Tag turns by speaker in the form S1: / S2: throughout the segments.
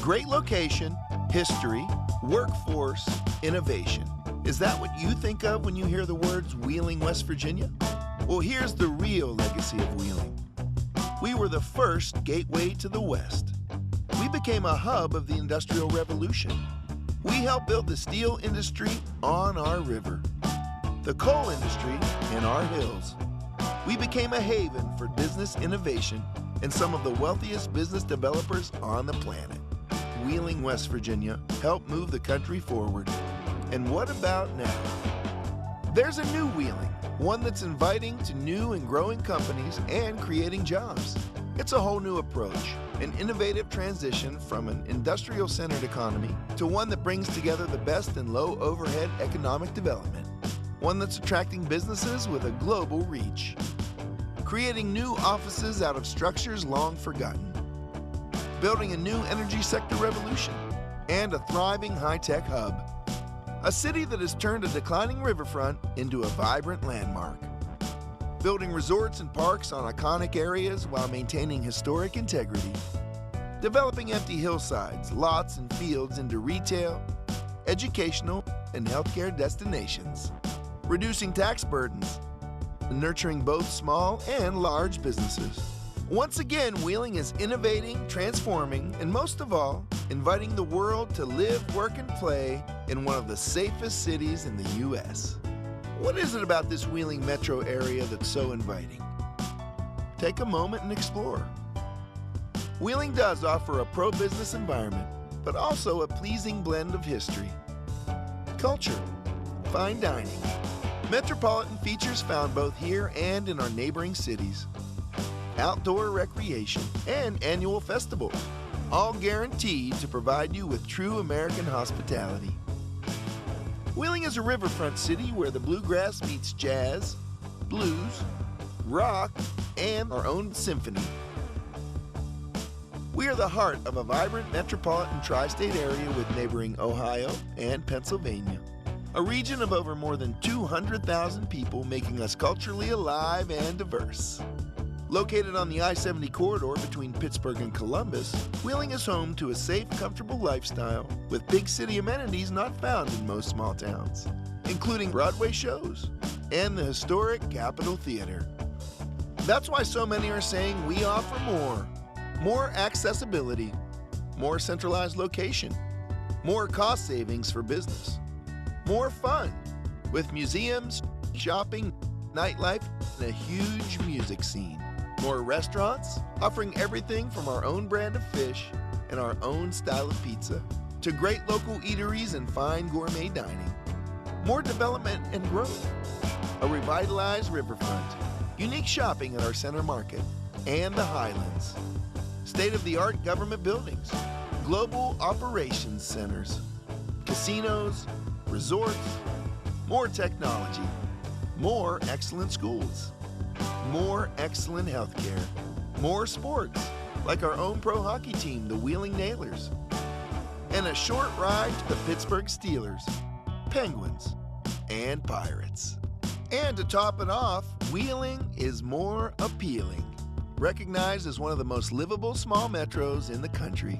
S1: Great location, history, workforce, innovation. Is that what you think of when you hear the words Wheeling, West Virginia? Well, here's the real legacy of Wheeling. We were the first gateway to the West. We became a hub of the Industrial Revolution. We helped build the steel industry on our river, the coal industry in our hills. We became a haven for business innovation and some of the wealthiest business developers on the planet. Wheeling, West Virginia helped move the country forward. And what about now? There's a new Wheeling, one that's inviting to new and growing companies and creating jobs. It's a whole new approach, an innovative transition from an industrial-centered economy to one that brings together the best in low-overhead economic development, one that's attracting businesses with a global reach, creating new offices out of structures long forgotten, building a new energy sector revolution, and a thriving high-tech hub. A city that has turned a declining riverfront into a vibrant landmark. Building resorts and parks on iconic areas while maintaining historic integrity. Developing empty hillsides, lots, and fields into retail, educational, and healthcare destinations. Reducing tax burdens, and nurturing both small and large businesses. Once again, Wheeling is innovating, transforming, and most of all, inviting the world to live, work, and play in one of the safest cities in the U.S. What is it about this Wheeling metro area that's so inviting? Take a moment and explore. Wheeling does offer a pro-business environment, but also a pleasing blend of history, culture, fine dining, metropolitan features found both here and in our neighboring cities, outdoor recreation, and annual festivals, all guaranteed to provide you with true American hospitality. Wheeling is a riverfront city where the bluegrass meets jazz, blues, rock, and our own symphony. We are the heart of a vibrant metropolitan tri-state area with neighboring Ohio and Pennsylvania, a region of over more than 200,000 people, making us culturally alive and diverse. Located on the I-70 corridor between Pittsburgh and Columbus, Wheeling is home to a safe, comfortable lifestyle with big city amenities not found in most small towns, including Broadway shows and the historic Capitol Theater. That's why so many are saying we offer more. More accessibility, more centralized location, more cost savings for business, more fun with museums, shopping, nightlife, and a huge music scene. More restaurants, offering everything from our own brand of fish and our own style of pizza to great local eateries and fine gourmet dining. More development and growth, a revitalized riverfront, unique shopping at our center market and the Highlands, state-of-the-art government buildings, global operations centers, casinos, resorts, more technology, more excellent schools, more excellent healthcare, more sports, like our own pro hockey team, the Wheeling Nailers, and a short ride to the Pittsburgh Steelers, Penguins, and Pirates. And to top it off, Wheeling is more appealing, recognized as one of the most livable small metros in the country.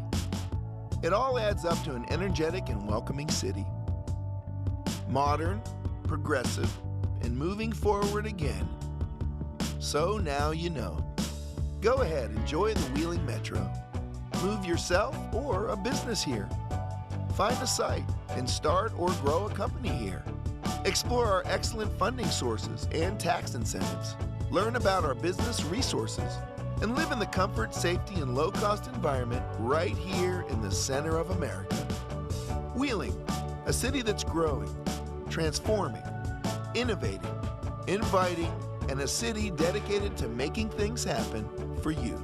S1: It all adds up to an energetic and welcoming city. Modern, progressive, and moving forward again. So now you know. Go ahead, enjoy the Wheeling Metro. Move yourself or a business here. Find a site and start or grow a company here. Explore our excellent funding sources and tax incentives. Learn about our business resources and live in the comfort, safety, and low-cost environment right here in the center of America. Wheeling, a city that's growing, transforming, innovating, inviting, and a city dedicated to making things happen for you.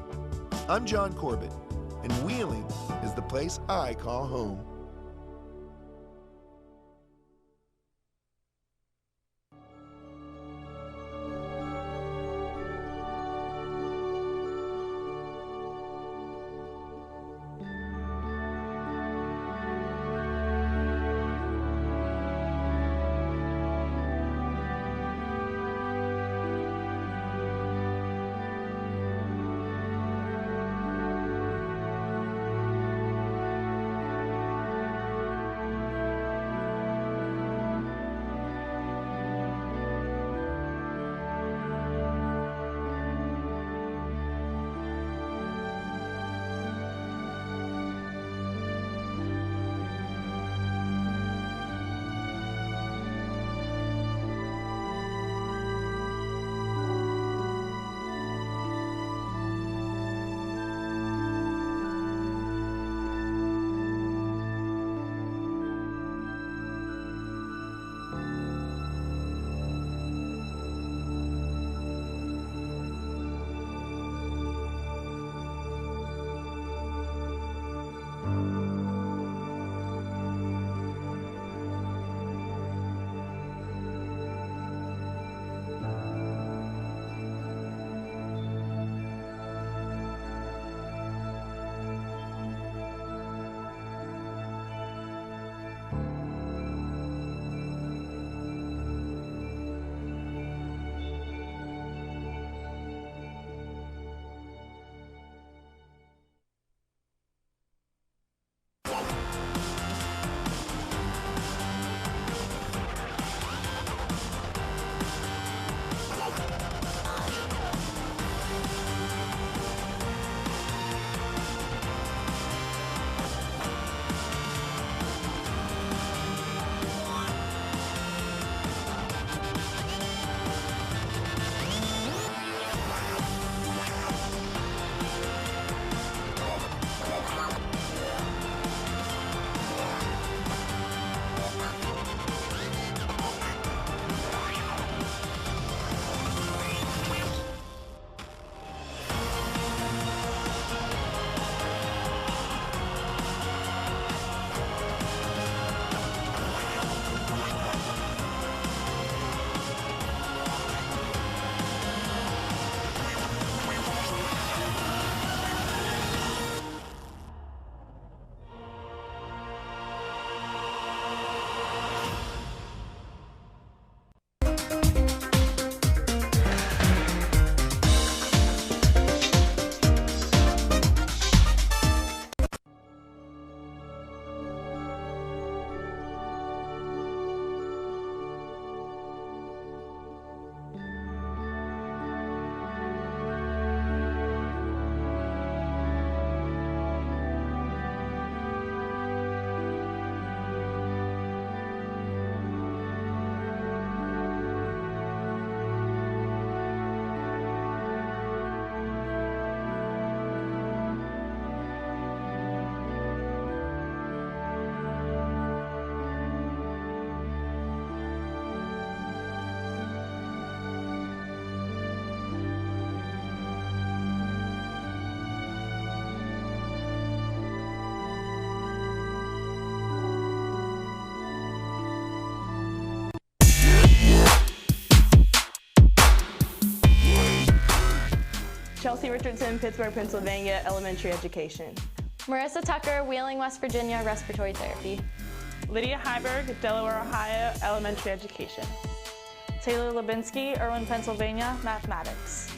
S1: I'm John Corbett, and Wheeling is the place I call home.
S2: Chelsea Richardson, Pittsburgh, Pennsylvania, elementary education.
S3: Marissa Tucker, Wheeling, West Virginia, respiratory therapy.
S2: Lydia Heiberg, Delaware, Ohio, elementary education.
S4: Taylor Lubinsky, Irwin, Pennsylvania, mathematics.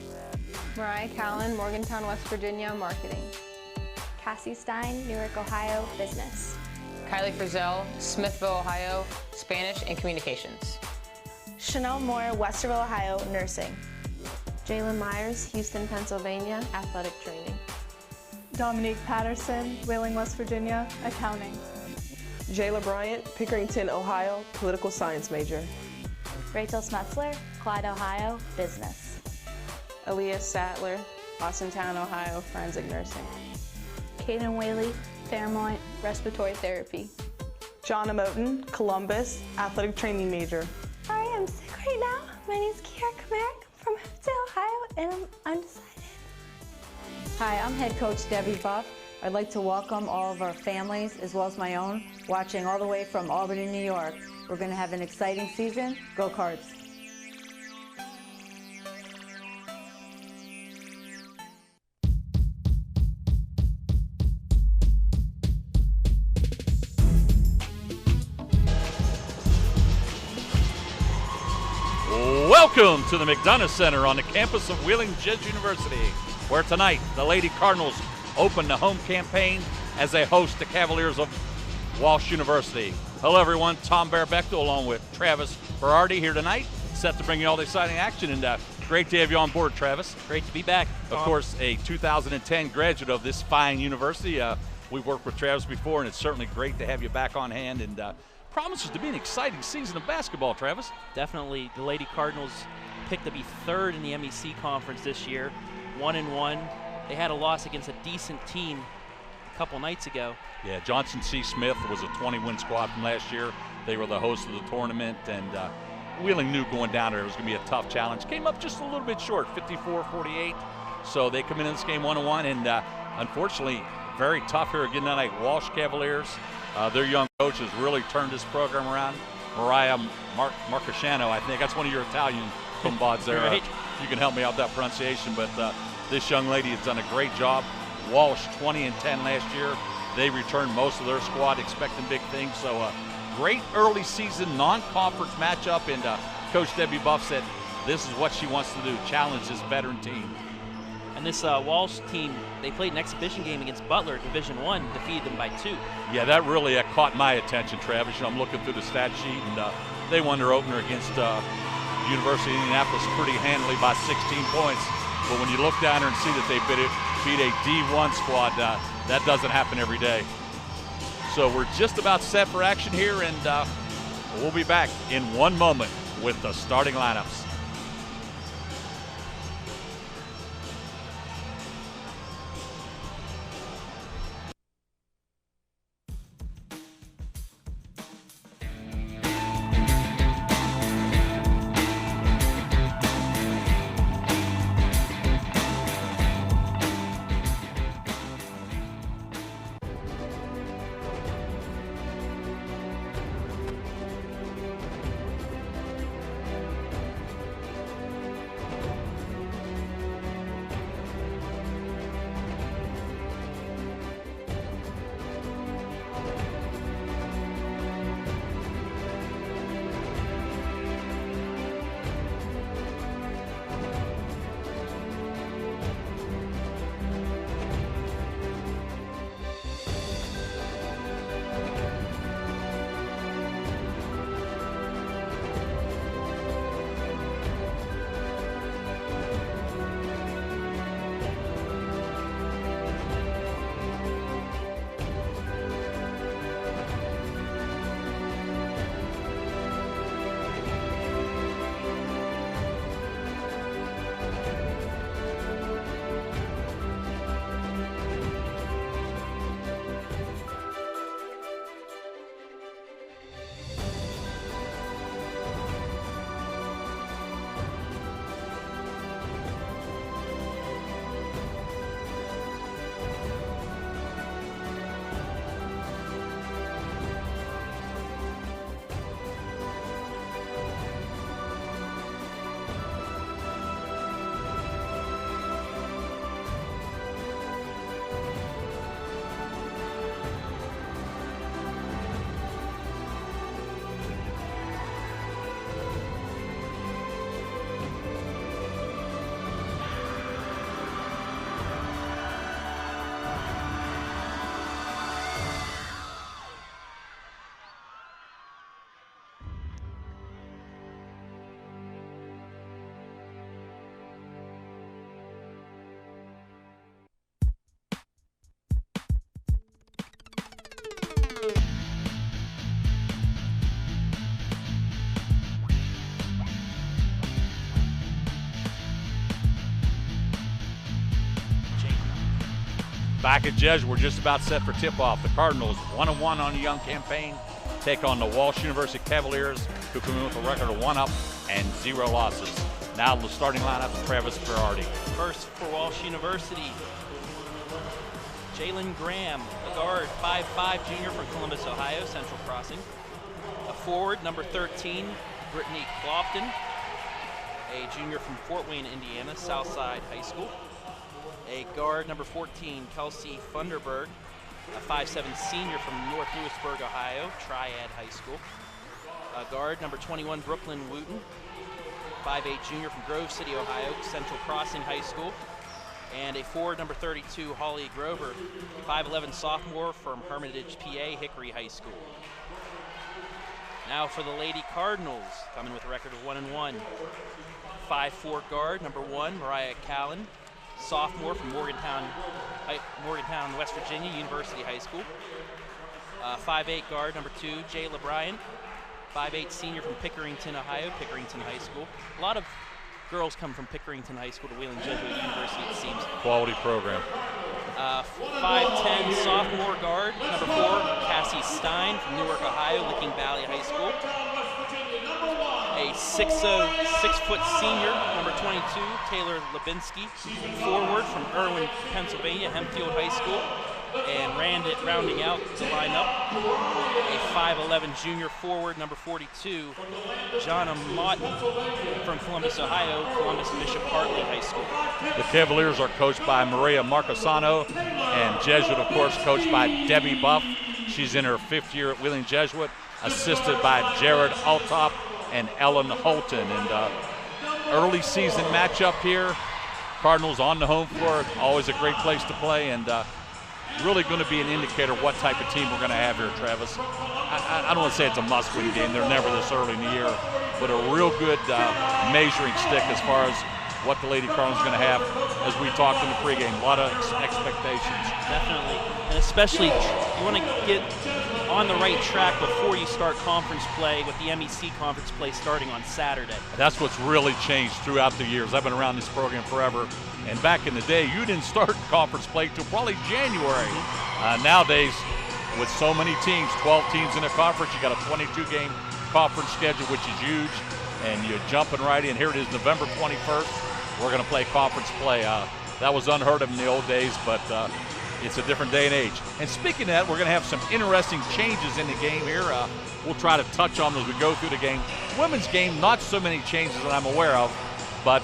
S5: Mariah Callan, Morgantown, West Virginia, marketing.
S3: Cassie Stein, Newark, Ohio, business.
S6: Kylie Frizzell, Smithville, Ohio, Spanish and communications.
S4: Chanel Moore, Westerville, Ohio, nursing.
S5: Jalen Myers, Houston, Pennsylvania, athletic training.
S4: Dominique Patterson, Wheeling, West Virginia, accounting.
S2: Jayla Bryant, Pickerington, Ohio, political science major.
S3: Rachel Smetzler, Clyde, Ohio, business.
S2: Aaliyah Sattler, Austintown, Ohio, forensic nursing.
S3: Kaden Whaley, Fairmont, respiratory therapy.
S2: John Amoten, Columbus, athletic training major.
S7: Hi, I'm sick right now. My name is Kiara Kamek. I'm from Hempstead, Ohio, and I'm undecided.
S8: Hi, I'm head coach Debbie Buff. I'd like to welcome all of our families, as well as my own, watching all the way from Albany, New York. We're going to have an exciting season. Go Cards!
S9: Welcome to the McDonough Center on the campus of Wheeling Jesuit University, where tonight the Lady Cardinals open the home campaign as they host the Cavaliers of Walsh University. Hello everyone, Tom Bear-Bechtel along with Travis Berardi here tonight, set to bring you all the exciting action, and great to have you on board, Travis.
S10: Great to be back.
S9: Of course, a 2010 graduate of this fine university. We've worked with Travis before, and it's certainly great to have you back on hand, and promises to be an exciting season of basketball, Travis.
S10: Definitely. The Lady Cardinals picked to be third in the MEC conference this year, 1-1. They had a loss against a decent team a couple nights ago.
S9: Yeah, Johnson C. Smith was a 20-win squad from last year. They were the host of the tournament, and Wheeling knew going down there it was going to be a tough challenge. Came up just a little bit short, 54-48. So they come in this game 1-1, and unfortunately, very tough here again tonight. Walsh Cavaliers, their young coach has really turned this program around. Mariah Marcasciano, I think that's one of your Italian combads there.
S10: Right.
S9: You can help me out with that pronunciation, but this young lady has done a great job. Walsh 20-10 last year. They returned most of their squad expecting big things. So great early season non-conference matchup, and Coach Debbie Buff said this is what she wants to do, challenge this veteran team.
S10: And this Walsh team, they played an exhibition game against Butler, Division I, defeated them by 2.
S9: Yeah, that really caught my attention, Travis. You know, I'm looking through the stat sheet, and they won their opener against University of Indianapolis pretty handily by 16 points. But when you look down there and see that they beat a D1 squad, that doesn't happen every day. So we're just about set for action here, and we'll be back in one moment with the starting lineups. Back at Jesuit, we're just about set for tip-off. The Cardinals, 1-1 on the young campaign, take on the Walsh University Cavaliers, who come in with a record of 1 up and 0 losses. Now the starting lineup, Travis Berardi.
S10: First for Walsh University, Jalen Graham, a guard, 5'5", junior from Columbus, Ohio, Central Crossing. A forward, number 13, Brittany Clofton, a junior from Fort Wayne, Indiana, Southside High School. A guard, number 14, Kelsey Funderburg, a 5'7" senior from North Lewisburg, Ohio, Triad High School. A guard, number 21, Brooklyn Wooten, 5'8" junior from Grove City, Ohio, Central Crossing High School. And a forward, number 32, Holly Grover, 5'11" sophomore from Hermitage, PA, Hickory High School. Now for the Lady Cardinals, coming with a record of 1-1. 5'4" guard, number 1, Mariah Callan, sophomore from Morgantown, West Virginia, University High School. 5'8" guard, number 2, Jayla Bryant, 5'8" senior from Pickerington, Ohio, Pickerington High School. A lot of girls come from Pickerington High School to Wheeling Jesuit University, it seems.
S9: Quality program.
S10: 5'10" sophomore guard, number 4, Cassie Stein from Newark, Ohio, Licking Valley High School. A 6'0" senior, number 22, Taylor Lebinsky, forward from Irwin, Pennsylvania, Hempfield High School. And rounding out the lineup, a 5'11" junior forward, number 42, Jonna Mott from Columbus, Ohio, Columbus Bishop Hartley High School.
S9: The Cavaliers are coached by Maria Marcosano, and Jesuit, of course, coached by Debbie Buff. She's in her 5th year at Wheeling Jesuit, assisted by Jared Altop and Ellen Holton. And early season matchup here. Cardinals on the home floor, always a great place to play, and really going to be an indicator what type of team we're going to have here, Travis. I don't want to say it's a must-win game. They're never this early in the year, but a real good measuring stick as far as what the Lady Cardinals are going to have. As we talked in the pregame, a lot of expectations.
S10: Definitely, and especially you want to get on the right track before you start conference play with the MEC conference play starting on Saturday.
S9: That's what's really changed throughout the years. I've been around this program forever, and back in the day, you didn't start conference play till probably January. Nowadays, with so many teams, 12 teams in a conference, you got a 22-game conference schedule, which is huge, and you're jumping right in. Here it is, November 21st. We're going to play conference play. That was unheard of in the old days, but it's a different day and age. And speaking of that, we're going to have some interesting changes in the game here. We'll try to touch on them as we go through the game. Women's game, not so many changes that I'm aware of, but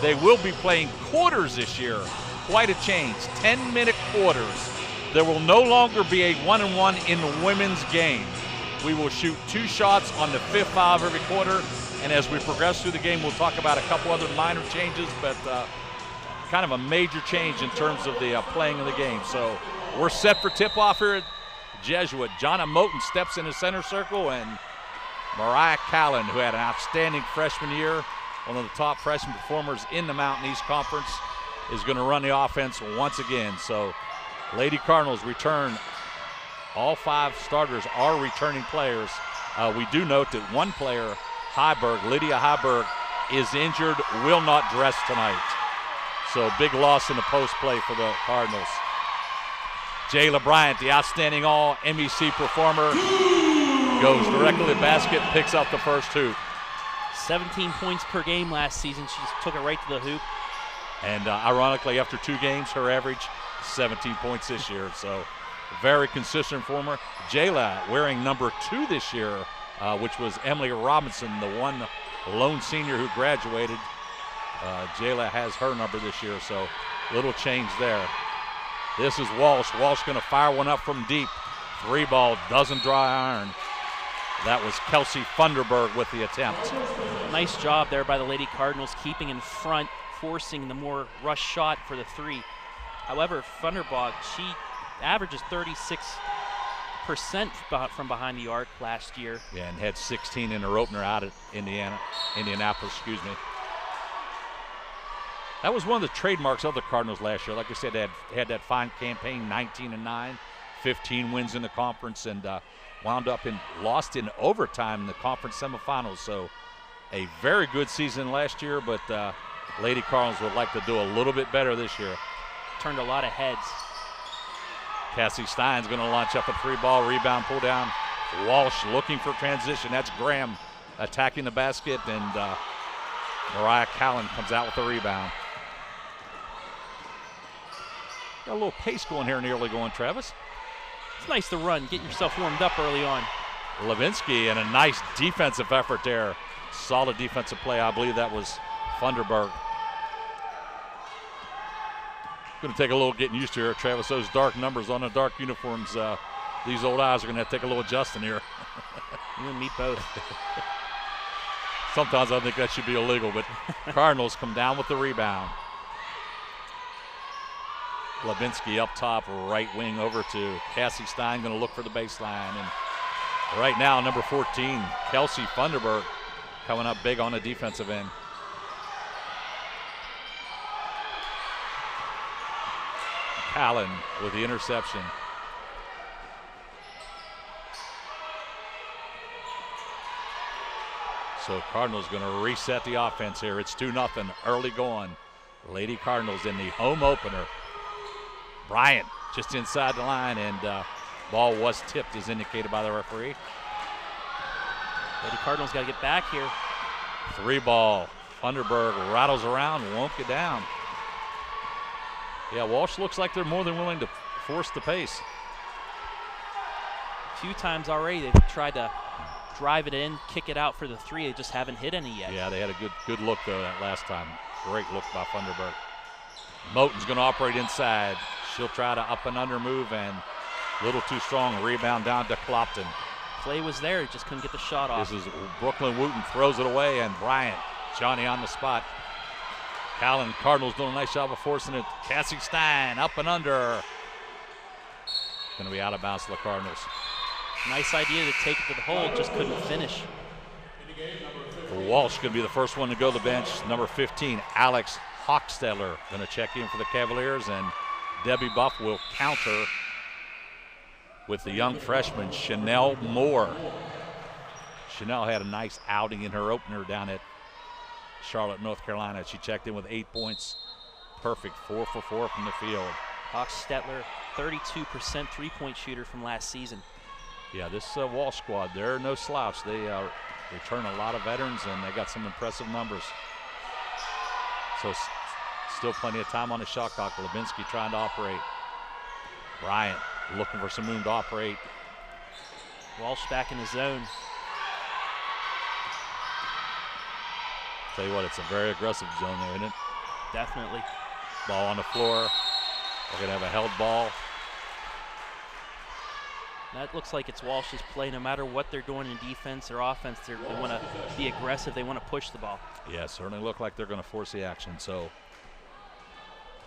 S9: they will be playing quarters this year. Quite a change, 10-minute quarters. There will no longer be a 1-on-1 in the women's game. We will shoot 2 shots on the 5th foul of every quarter, and as we progress through the game, we'll talk about a couple other minor changes, but kind of a major change in terms of the playing of the game. So we're set for tip-off here at Jesuit. Jonna Moten steps in the center circle, and Mariah Callan, who had an outstanding freshman year, one of the top freshman performers in the Mountain East Conference, is going to run the offense once again. So Lady Cardinals return. All 5 starters are returning players. We do note that one player, Lydia Heiberg, is injured, will not dress tonight. So big loss in the post play for the Cardinals. Jayla Bryant, the outstanding all-MEC performer, goes directly to the basket, picks up the first hoop.
S10: 17 points per game last season. She took it right to the hoop.
S9: And ironically, after 2 games, her average 17 points this year. So very consistent performer. Jayla wearing number 2 this year, which was Emily Robinson, the one lone senior who graduated. Jayla has her number this year, so little change there. This is Walsh. Walsh going to fire one up from deep. 3 ball, doesn't dry iron. That was Kelsey Funderburg with the attempt.
S10: Nice job there by the Lady Cardinals, keeping in front, forcing the more rush shot for the 3. However, Funderburg, she averages 36% from behind the arc last year.
S9: Yeah, and had 16 in her opener out at Indianapolis, excuse me. That was one of the trademarks of the Cardinals last year. Like I said, they had that fine campaign, 19-9, 15 wins in the conference, and lost in overtime in the conference semifinals. So a very good season last year, but Lady Cardinals would like to do a little bit better this year.
S10: Turned a lot of heads.
S9: Cassie Stein's going to launch up a 3-ball, rebound, pull down. Walsh looking for transition. That's Graham attacking the basket, and Mariah Callan comes out with the rebound. Got a little pace going here in the early going, Travis.
S10: It's nice to run, get yourself warmed up early on.
S9: Levinsky and a nice defensive effort there. Solid defensive play. I believe that was Funderburg. Going to take a little getting used to here, Travis. Those dark numbers on the dark uniforms, these old eyes are going to have to take a little adjusting here.
S10: You and me both.
S9: Sometimes I think that should be illegal, but Cardinals come down with the rebound. Levinsky up top, right wing over to Cassie Stein, going to look for the baseline. And right now, number 14, Kelsey Funderburg, coming up big on the defensive end. Callan with the interception. So Cardinals going to reset the offense here. It's 2-0, early going. Lady Cardinals in the home opener. Bryant just inside the line, and ball was tipped as indicated by the referee.
S10: Lady Cardinals got to get back here.
S9: 3-ball. Funderburg rattles around, won't get down. Yeah, Walsh looks like they're more than willing to force the pace.
S10: A few times already they've tried to drive it in, kick it out for the 3. They just haven't hit any yet.
S9: Yeah, they had a good look, though, that last time. Great look by Funderburg. Moten's going to operate inside. She'll try to up and under move, and a little too strong. Rebound down to Clopton.
S10: Play was there, just couldn't get the shot off.
S9: This is Brooklyn Wooten throws it away, and Bryant, Johnny on the spot. Callan Cardinals doing a nice job of forcing it. Cassie Stein up and under. Going to be out of bounds to the Cardinals.
S10: Nice idea to take it to the hole, just couldn't finish.
S9: Walsh going to be the first one to go to the bench. Number 15, Alex Hochstetler, going to check in for the Cavaliers, and Debbie Buff will counter with the young freshman, Chanel Moore. Chanel had a nice outing in her opener down at Charlotte, North Carolina. She checked in with 8 points. Perfect, 4 for 4 from the field.
S10: Hochstetler, 32% three-point shooter from last season.
S9: Yeah, this Walsh squad, they're no slouch. They return a lot of veterans, and they got some impressive numbers. So still plenty of time on the shot clock. Levinsky trying to operate. Bryant looking for some room to operate.
S10: Walsh back in the zone.
S9: Tell you what, it's a very aggressive zone there, isn't it?
S10: Definitely.
S9: Ball on the floor. They're going to have a held ball.
S10: That looks like it's Walsh's play. No matter what they're doing in defense or offense, they want to be aggressive. They want to push the ball.
S9: Yeah, certainly look like they're going to force the action. So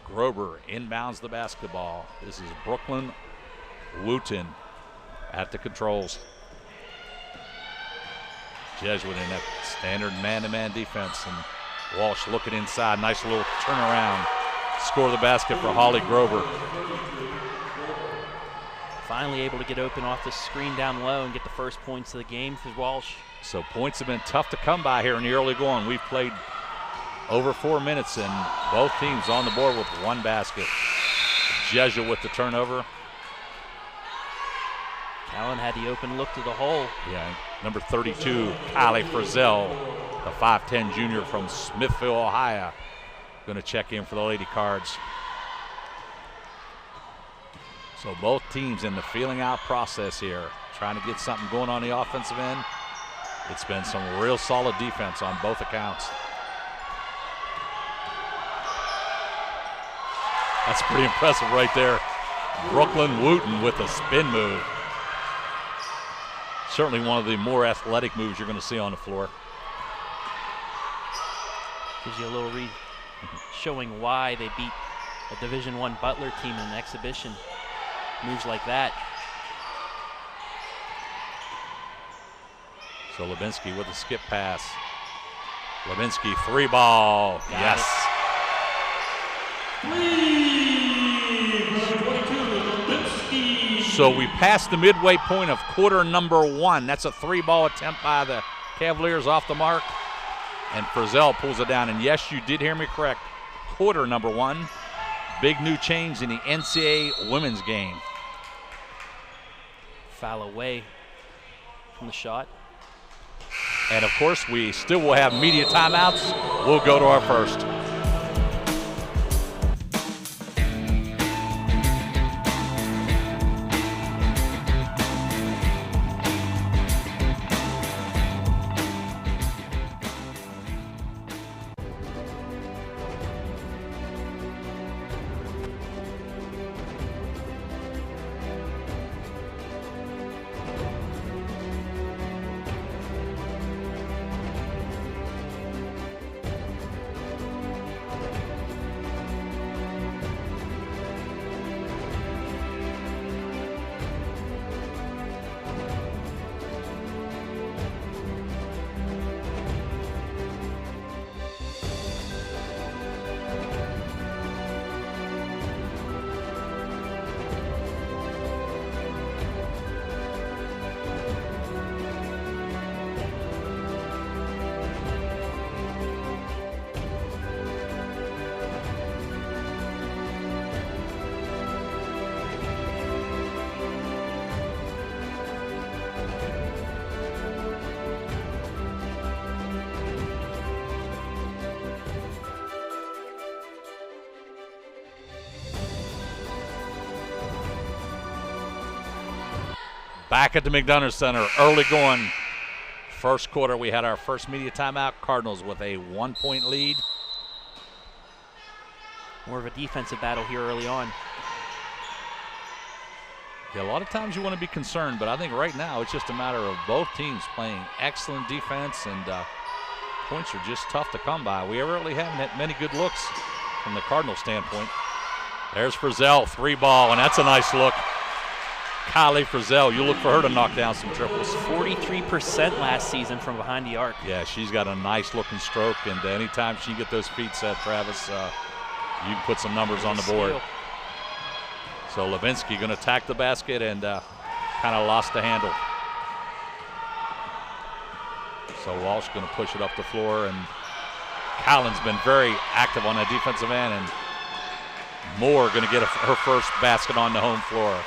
S9: Grober inbounds the basketball. This is Brooklyn Wooten at the controls. Jesuit in that standard man-to-man defense, and Walsh looking inside. Nice little turnaround. Score the basket for Holly Grover.
S10: Finally able to get open off the screen down low and get the first points of the game for Walsh.
S9: So points have been tough to come by here in the early going. We've played over 4 minutes, and both teams on the board with 1 basket. Jesuit with the turnover.
S10: Callan had the open look to the hole.
S9: Yeah, number 32, Kylie Frizzell, the 5'10 junior from Smithville, Ohio, going to check in for the Lady Cards. So both teams in the feeling out process here, trying to get something going on the offensive end. It's been some real solid defense on both accounts. That's pretty impressive right there. Brooklyn Wooten with a spin move. Certainly one of the more athletic moves you're going to see on the floor.
S10: Gives you a little read showing why they beat a Division I Butler team in an exhibition. Moves like that.
S9: So Levinsky with a skip pass. Levinsky 3-ball. Yes. So we passed the midway point of quarter number 1. That's a 3-ball attempt by the Cavaliers off the mark. And Frizzell pulls it down. And yes, you did hear me correct. Quarter number 1. Big new change in the NCAA women's game.
S10: foul away from the shot.
S9: And of course, we still will have media timeouts. We'll go to our first. Back at the McDonough Center, early going. First quarter, we had our first media timeout. Cardinals with a 1-point lead.
S10: More of a defensive battle here early on.
S9: Yeah, a lot of times you want to be concerned, but I think right now it's just a matter of both teams playing excellent defense, and points are just tough to come by. We really haven't had many good looks from the Cardinal standpoint. There's Frizzell, 3-ball, and that's a nice look. Kylie Frizzell, you look for her to knock down some triples.
S10: 43% last season from behind the arc.
S9: Yeah, she's got a nice looking stroke, and anytime she can get those feet set, Travis, you can put some numbers on the board. So Levinsky going to attack the basket and kind of lost the handle. So Walsh going to push it up the floor, and Collins been very active on that defensive end, and Moore going to get her first basket on the home floor.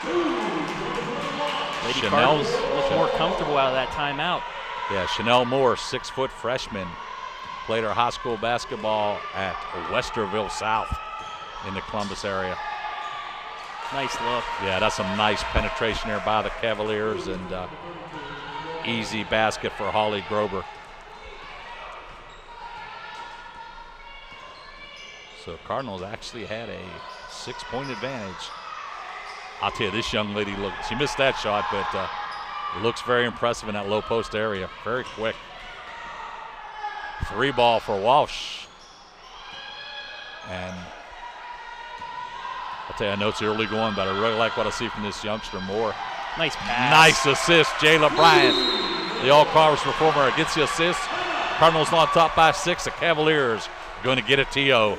S10: Lady Cardinals look more comfortable out of that timeout.
S9: Yeah, Chanel Moore, 6-foot freshman, played her high school basketball at Westerville South in the Columbus area.
S10: Nice look.
S9: Yeah, that's some nice penetration there by the Cavaliers, and easy basket for Holly Grober. So Cardinals actually had a 6-point advantage. I'll tell you, this young lady, look, she missed that shot, but looks very impressive in that low post area. Very quick. 3-ball for Walsh. And I'll tell you, I know it's early going, but I really like what I see from this youngster, Moore.
S10: Nice pass.
S9: Nice assist, Jayla Bryant. The all-conference performer gets the assist. Cardinals on top by 6. The Cavaliers going to get a TO.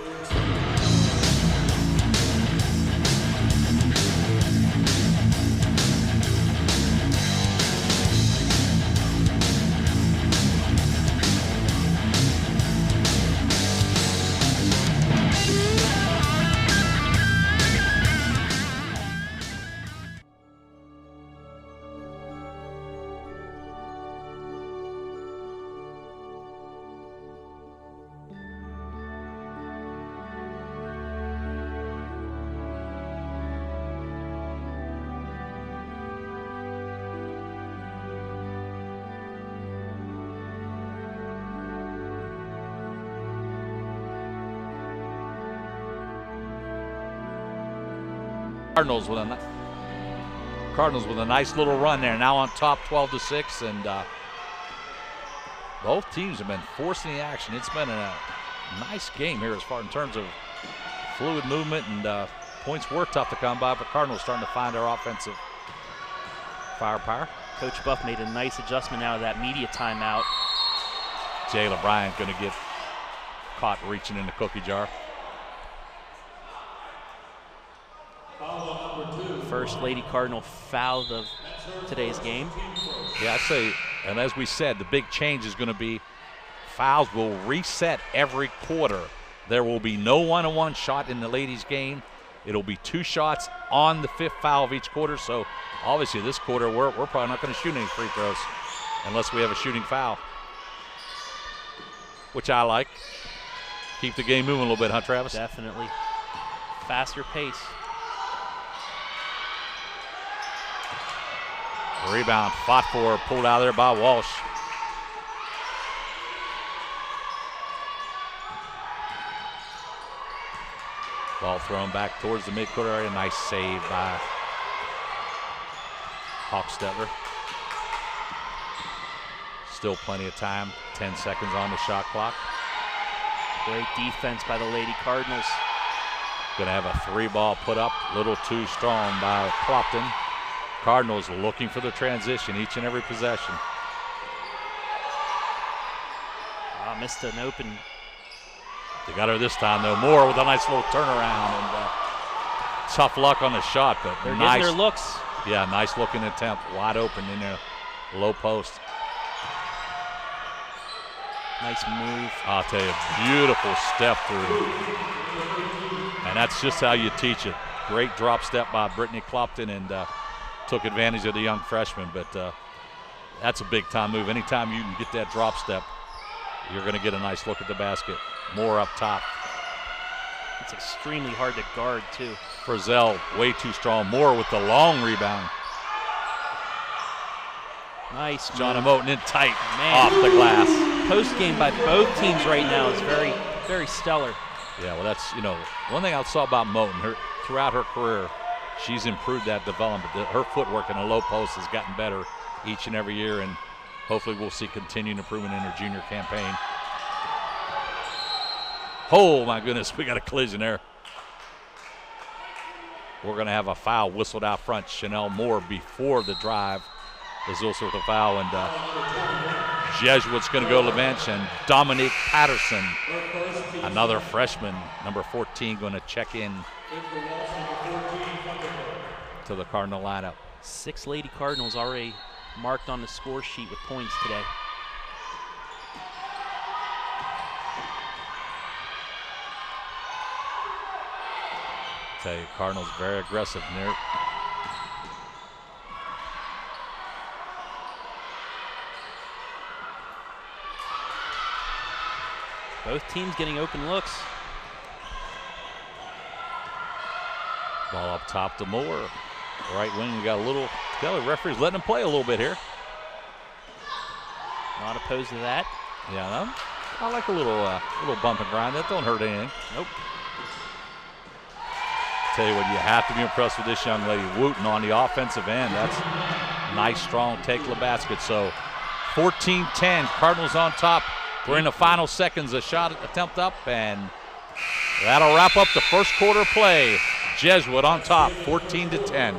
S9: Cardinals with a nice little run there, now on top 12-6, and both teams have been forcing the action. It's been a nice game here as far in terms of fluid movement, and points were tough to come by, but Cardinals starting to find their offensive firepower.
S10: Coach Buff made a nice adjustment out of that media timeout.
S9: Jayla Bryant going to get caught reaching in the cookie jar.
S10: First Lady Cardinal foul of today's game.
S9: Yeah, I say, and as we said, the big change is going to be fouls will reset every quarter. There will be no one-on-one shot in the ladies' game. It'll be 2 shots on the 5th foul of each quarter. So obviously this quarter we're probably not going to shoot any free throws unless we have a shooting foul, which I like. Keep the game moving a little bit, huh, Travis?
S10: Definitely. Faster pace.
S9: Rebound, fought for, pulled out of there by Walsh. Ball thrown back towards the midcourt area. Nice save by Hochstetler. Still plenty of time. 10 seconds on the shot clock.
S10: Great defense by the Lady Cardinals.
S9: Going to have a 3-ball put up. Little too strong by Clopton. Cardinals looking for the transition each and every possession.
S10: Missed an open.
S9: They got her this time, though. Moore with a nice little turnaround. And tough luck on the shot, but
S10: they're
S9: nice.
S10: Getting their looks.
S9: Yeah, nice looking attempt. Wide open in there. Low post.
S10: Nice move.
S9: I'll tell you, beautiful step through. And that's just how you teach it. Great drop step by Brittany Clopton, and took advantage of the young freshman. But that's a big-time move. Anytime you can get that drop step, you're going to get a nice look at the basket. More up top.
S10: It's extremely hard to guard, too.
S9: Frizzell, way too strong. Moore with the long rebound.
S10: Nice.
S9: John Moten in tight. Man. Off the glass.
S10: Post game by both teams right now is very, very stellar.
S9: Yeah, well, that's, one thing I saw about Moten, throughout her career, she's improved that development. Her footwork in the low post has gotten better each and every year, and hopefully we'll see continued improvement in her junior campaign. Oh, my goodness, we got a collision there. We're going to have a foul whistled out front. Chanel Moore, before the drive, is also with a foul, and Jesuit's going to go to the bench, and Dominique Patterson, another freshman, number 14, going to check in to the Cardinal lineup.
S10: 6 Lady Cardinals already marked on the score sheet with points today.
S9: Tell you, Cardinals very aggressive near.
S10: Both teams getting open looks.
S9: Ball up top to Moore. Right wing, we got a little. The referee's letting him play a little bit here.
S10: Not opposed to that.
S9: Yeah, I like a little bump and grind. That don't hurt anything.
S10: Nope.
S9: Tell you what, you have to be impressed with this young lady. Wooten on the offensive end. That's nice, strong take to the basket. So 14-10, Cardinals on top. We're in the final seconds. A shot attempt up, and that'll wrap up the first quarter play. Jesuit on top, 14-10.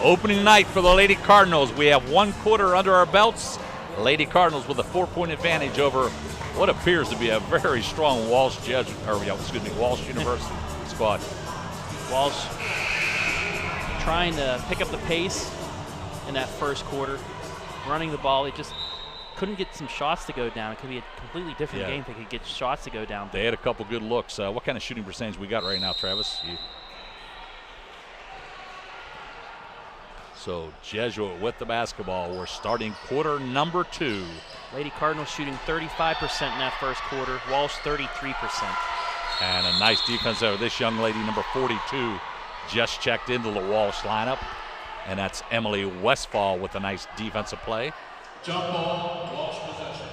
S9: Opening night for the Lady Cardinals. We have one quarter under our belts. Lady Cardinals with a 4-point advantage over what appears to be a very strong Walsh University squad.
S10: Walsh trying to pick up the pace in that first quarter, running the ball. They just couldn't get some shots to go down. It could be a completely different game if they could get shots to go down.
S9: They had a couple good looks. What kind of shooting percentage we got right now, Travis? So Jesuit with the basketball. We're starting quarter number 2.
S10: Lady Cardinals shooting 35% in that first quarter. Walsh 33%.
S9: And a nice defense there. This young lady, number 42, just checked into the Walsh lineup. And that's Emily Westfall with a nice defensive play.
S11: Jump ball, Walsh possession.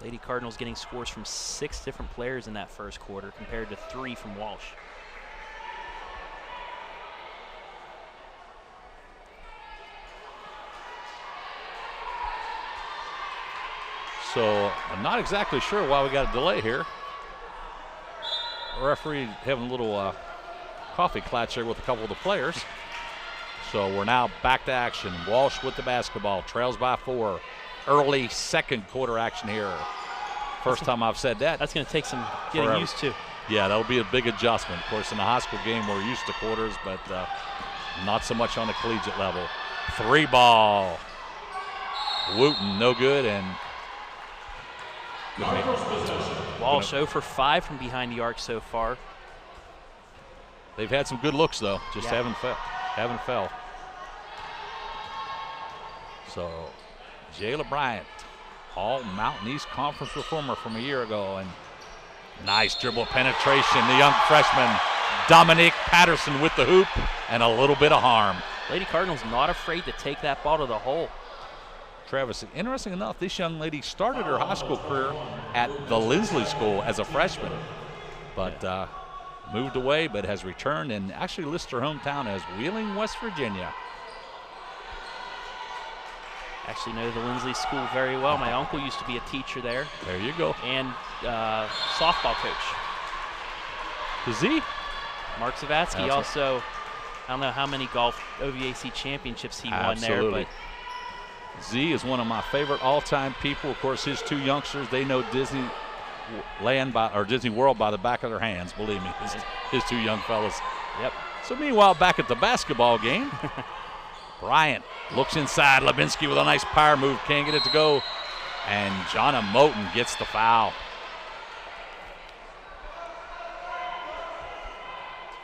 S10: Lady Cardinals getting scores from 6 different players in that first quarter compared to 3 from Walsh.
S9: So I'm not exactly sure why we got a delay here. The referee having a little coffee clutch here with a couple of the players. So we're now back to action. Walsh with the basketball, trails by 4. Early second quarter action here. First time I've said that.
S10: That's going to take some getting used to.
S9: Yeah, that'll be a big adjustment. Of course, in the high school game, we're used to quarters, but not so much on the collegiate level. 3 ball. Wooten, no good, and
S10: Walsh 0 for 5 from behind the arc so far.
S9: They've had some good looks, though. Just haven't fell. So, Jayla Bryant, All Mountain East Conference performer from a year ago, and nice dribble penetration. The young freshman, Dominique Patterson with the hoop, and a little bit of harm.
S10: Lady Cardinals not afraid to take that ball to the hole.
S9: Travis, interesting enough, this young lady started her high school career at the Lindsley School as a freshman, but moved away, but has returned and actually lists her hometown as Wheeling, West Virginia.
S10: Actually know the Lindsley School very well. My uncle used to be a teacher there.
S9: There you go.
S10: And softball coach.
S9: Z?
S10: Mark Zavatsky also, I don't know how many golf OVAC championships he won there, but
S9: Z is one of my favorite all-time people. Of course, his 2 youngsters, they know Disney World by the back of their hands, believe me, his 2 young fellas.
S10: Yep.
S9: So meanwhile, back at the basketball game, Bryant looks inside. Lebinsky with a nice power move, can't get it to go. And Jonna Moten gets the foul.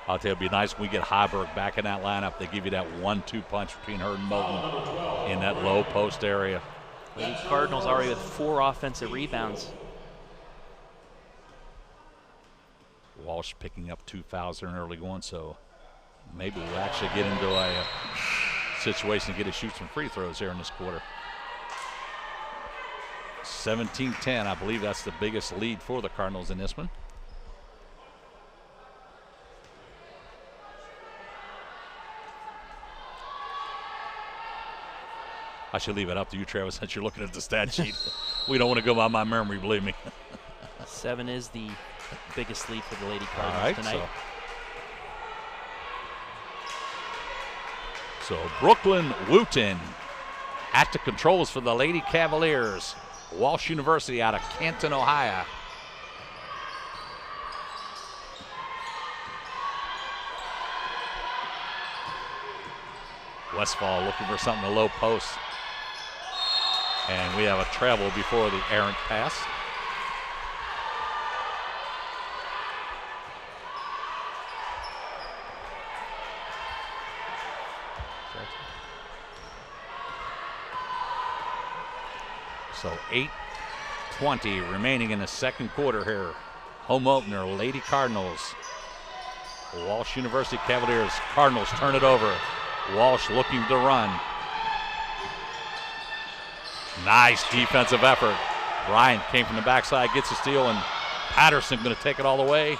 S9: I'll tell you, it'd be nice when we get Heiberg back in that lineup. They give you that 1-2 punch between her and Moten in that low post area.
S10: Lady Cardinals already with 4 offensive rebounds.
S9: Walsh picking up 2 fouls here in early going, so maybe we'll actually get into a situation to get to shoot some free throws here in this quarter. 17-10, I believe that's the biggest lead for the Cardinals in this one. I should leave it up to you, Travis, since you're looking at the stat sheet. We don't want to go by my memory, believe me.
S10: 7 is the biggest lead for the Lady Cardinals tonight.
S9: So Brooklyn Wooten at the controls for the Lady Cavaliers. Walsh University out of Canton, Ohio. Westfall looking for something in the low post. And we have a travel before the errant pass. So 8:20 remaining in the second quarter here. Home opener, Lady Cardinals. Walsh University Cavaliers. Cardinals turn it over. Walsh looking to run. Nice defensive effort. Bryant came from the backside, gets a steal, and Patterson going to take it all the way.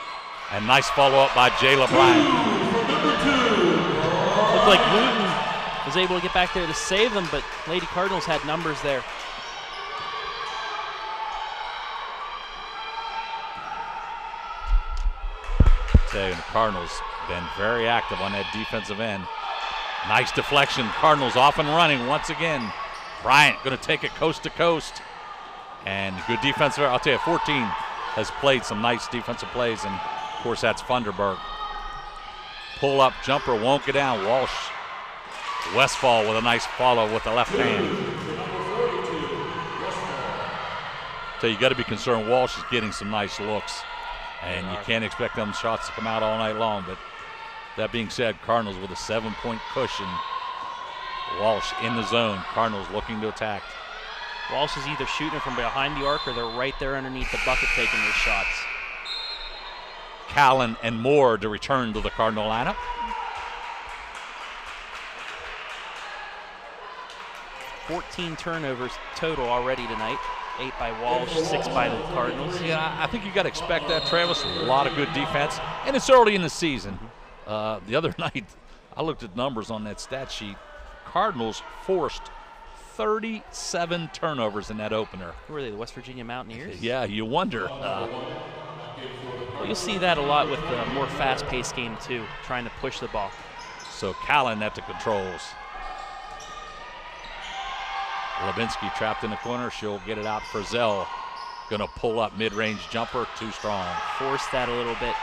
S9: And nice follow-up by Jayla Bryant.
S10: Looked like Wooten was able to get back there to save them, but Lady Cardinals had numbers there.
S9: The Cardinals been very active on that defensive end. Nice deflection. Cardinals off and running once again. Bryant going to take it coast to coast. And good defense there. I'll tell you, 14 has played some nice defensive plays, and of course that's Funderburg. Pull up jumper won't get down. Walsh Westfall with a nice follow with the left hand. So you got to be concerned Walsh is getting some nice looks, and you can't expect them shots to come out all night long. But that being said, Cardinals with a 7-point cushion. Walsh in the zone. Cardinals looking to attack.
S10: Walsh is either shooting from behind the arc or they're right there underneath the bucket taking their shots.
S9: Callan and Moore to return to the Cardinal lineup.
S10: $14 turnovers total already tonight. 8 by Walsh, 6 by the Cardinals.
S9: Yeah, I think you got to expect that, Travis. A lot of good defense, and it's early in the season. The other night, I looked at numbers on that stat sheet. Cardinals forced 37 turnovers in that opener.
S10: Who are they, the West Virginia Mountaineers?
S9: Yeah, you wonder.
S10: Well, you'll see that a lot with the more fast-paced game, too, trying to push the ball.
S9: So Callan at the controls. Levinsky trapped in the corner. She'll get it out. Frizzell going to pull up mid-range jumper. Too strong.
S10: Force that a little bit.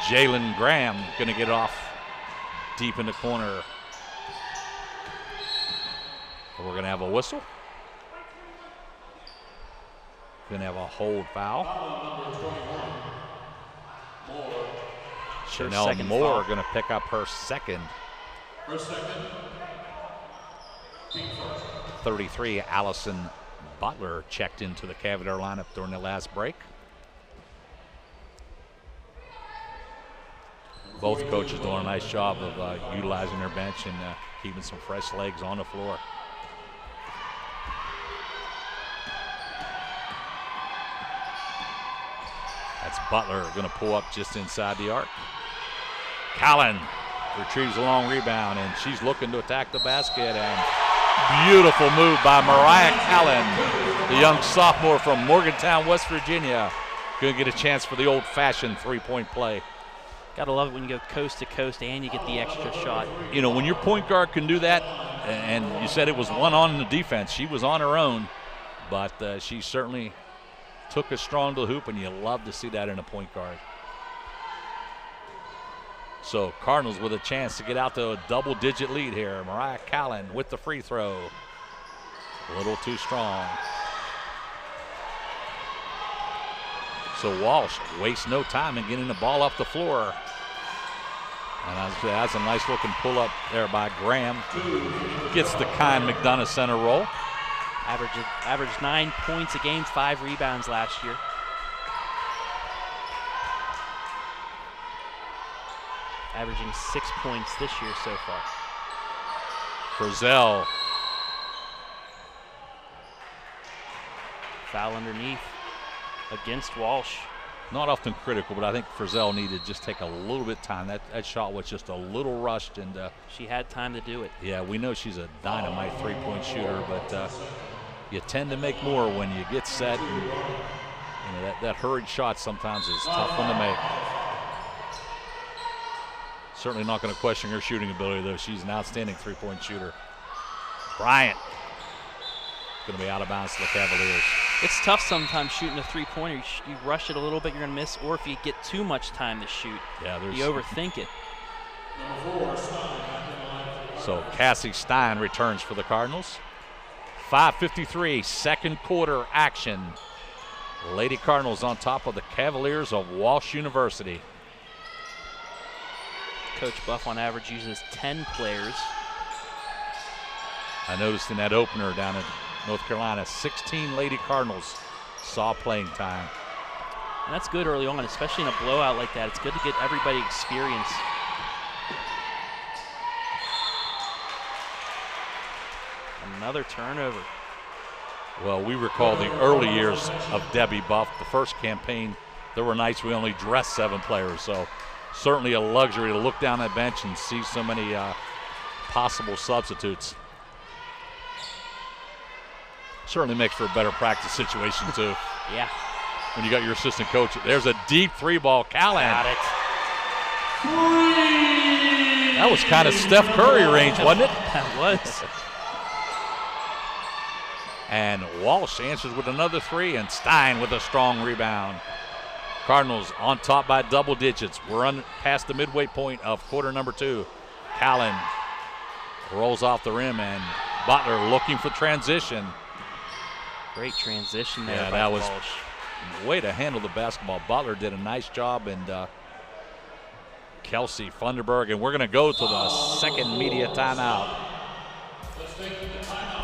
S9: Jalen Graham going to get off deep in the corner. We're going to have a whistle. Going to have a hold foul. Chanel Moore going to pick up her second.
S11: Her second.
S9: 33, Allison Butler checked into the Cavalier lineup during the last break. Both coaches doing a nice job of utilizing their bench and keeping some fresh legs on the floor. That's Butler going to pull up just inside the arc. Callan retrieves a long rebound, and she's looking to attack the basket, and beautiful move by Mariah Callan, the young sophomore from Morgantown, West Virginia. Going to get a chance for the old-fashioned three-point play.
S10: Got to love it when you go coast to coast and you get the extra shot.
S9: You know, when your point guard can do that, and you said it was one on the defense, she was on her own, but she certainly took us strong to the hoop, and you love to see that in a point guard. So Cardinals with a chance to get out to a double-digit lead here. Mariah Callan with the free throw. A little too strong. So Walsh wastes no time in getting the ball off the floor. And that's a nice looking pull up there by Graham. Gets the Kyle McDonough center roll.
S10: Averaged 9 points a game, 5 rebounds last year. Averaging 6 points this year so far.
S9: Frizzell.
S10: Foul underneath against Walsh.
S9: Not often critical, but I think Frizzell needed to just take a little bit of time. That shot was just a little rushed, and
S10: she had time to do it.
S9: Yeah, we know she's a dynamite three-point shooter, but you tend to make more when you get set. And, you know, that hurried shot sometimes is a tough one to make. Certainly not going to question her shooting ability, though. She's an outstanding three-point shooter. Bryant going to be out of bounds to the Cavaliers.
S10: It's tough sometimes shooting a three-pointer. You rush it a little bit, you're going to miss, or if you get too much time to shoot, you overthink it.
S9: So Cassie Stein returns for the Cardinals. 5:53, second quarter action. Lady Cardinals on top of the Cavaliers of Walsh University.
S10: Coach Buff on average uses 10 players.
S9: I noticed in that opener down in North Carolina, 16 Lady Cardinals saw playing time.
S10: And that's good early on, especially in a blowout like that. It's good to get everybody experience. Another turnover.
S9: Well, we recall the early years of Debbie Buff. The first campaign, there were nights we only dressed 7 players, so certainly a luxury to look down that bench and see so many possible substitutes. Certainly makes for a better practice situation, too.
S10: Yeah.
S9: When you got your assistant coach. There's a deep three-ball. Callan.
S10: Got it.
S9: That was kind of Steph Curry range, wasn't it?
S10: That was.
S9: And Walsh answers with another 3, and Stein with a strong rebound. Cardinals on top by double digits. We're past the midway point of quarter number 2. Callan Rolls off the rim, and Butler looking for transition.
S10: Great transition there.
S9: Yeah,
S10: by
S9: that was
S10: Walsh.
S9: way to handle the basketball. Butler did a nice job, and Kelsey Funderburg, and we're going to go to the second media timeout.
S11: Let's take the timeout.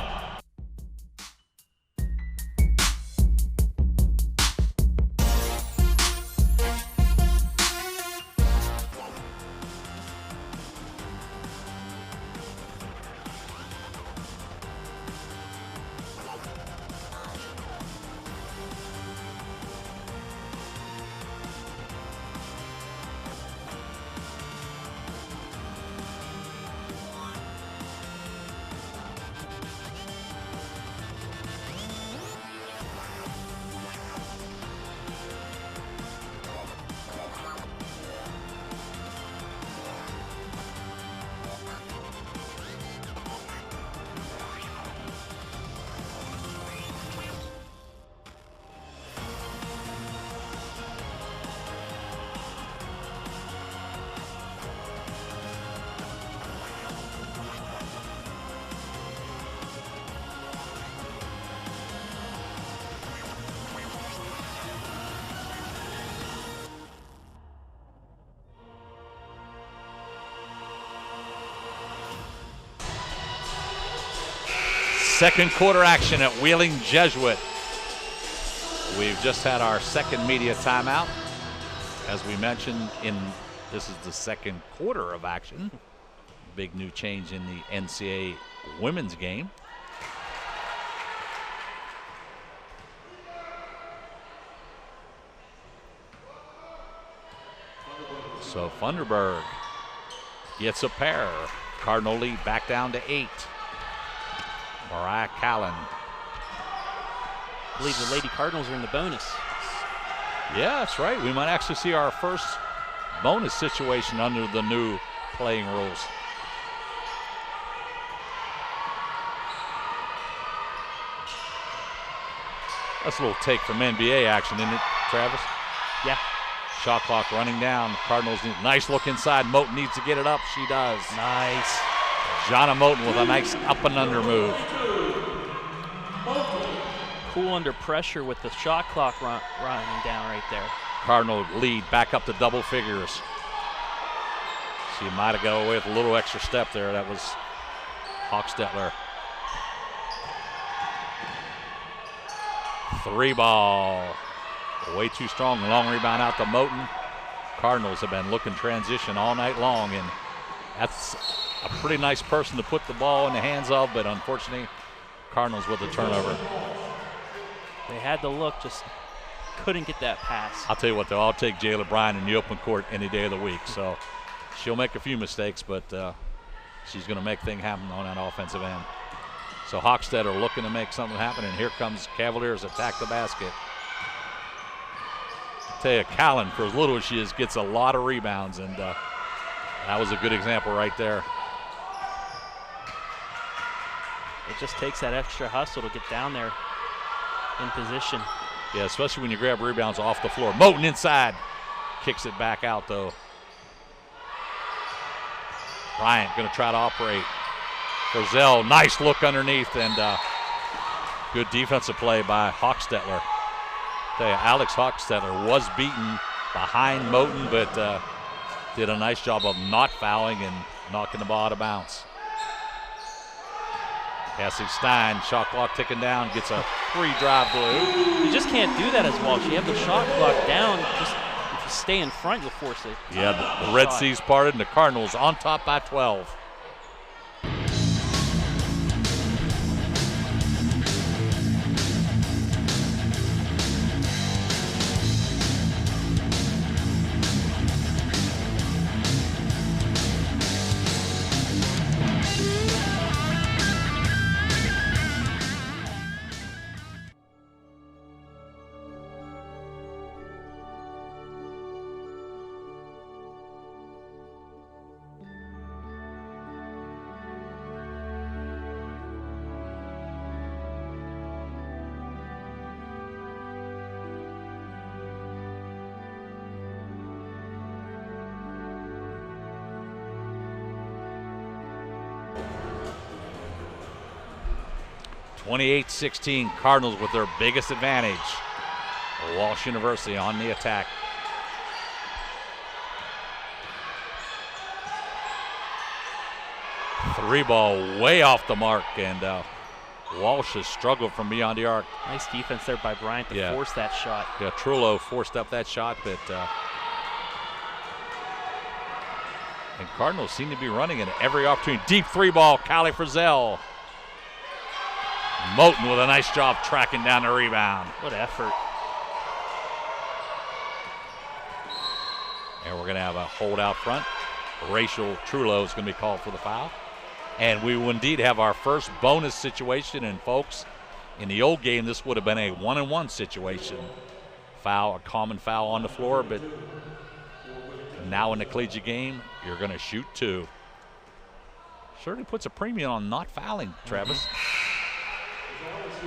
S9: Second quarter action at Wheeling Jesuit. We've just had our second media timeout. As we mentioned, this is the second quarter of action. Big new change in the NCAA women's game. So Funderburg gets a pair. Cardinal lead back down to 8. Mariah Callan.
S10: I believe the Lady Cardinals are in the bonus.
S9: Yeah, that's right. We might actually see our first bonus situation under the new playing rules. That's a little take from NBA action, isn't it, Travis?
S10: Yeah.
S9: Shot clock running down. Cardinals need nice look inside. Moten needs to get it up. She does.
S10: Nice.
S9: Jonna Moten with a nice up and under move.
S10: Cool under pressure with the shot clock running down right there.
S9: Cardinal lead back up to double figures. She might have got away with a little extra step there. That was Hochstetler. 3 ball. Way too strong. Long rebound out to Moten. Cardinals have been looking transition all night long, and that's a pretty nice person to put the ball in the hands of, but unfortunately, Cardinals with a turnover.
S10: They had the look, just couldn't get that pass.
S9: I'll tell you what, though, I'll take Jayla Bryan in the open court any day of the week. So she'll make a few mistakes, but she's going to make things happen on that offensive end. So Hochstetler looking to make something happen, and here comes Cavaliers attack the basket. I'll tell you, Callan, for as little as she is, gets a lot of rebounds, and that was a good example right there.
S10: It just takes that extra hustle to get down there in position.
S9: Yeah, especially when you grab rebounds off the floor. Moten inside. Kicks it back out, though. Bryant going to try to operate. Frizzell, nice look underneath, and good defensive play by Hochstetler. Tell you, Alex Hochstetler was beaten behind Moten, but did a nice job of not fouling and knocking the ball out of bounds. Cassie Stein, shot clock ticking down, gets a free drive blue.
S10: You just can't do that as Walsh. You have the shot clock down. Just if you stay in front, you'll force it.
S9: Yeah, the Red Seas parted, and the Cardinals on top by 12. 28-16, Cardinals with their biggest advantage. Walsh University on the attack. Three ball way off the mark, and Walsh has struggled from beyond the arc.
S10: Nice defense there by Bryant to force that shot.
S9: Yeah, Trullo forced up that shot, but and Cardinals seem to be running in every opportunity. Deep three ball, Callie Frizzell. Moten with a nice job tracking down the rebound.
S10: What effort.
S9: And we're going to have a hold out front. Rachel Trullo is going to be called for the foul. And we will indeed have our first bonus situation. And folks, in the old game, this would have been a 1-on-1 situation. Foul, a common foul on the floor, but now in the collegiate game, you're going to shoot 2. Certainly puts a premium on not fouling, Travis.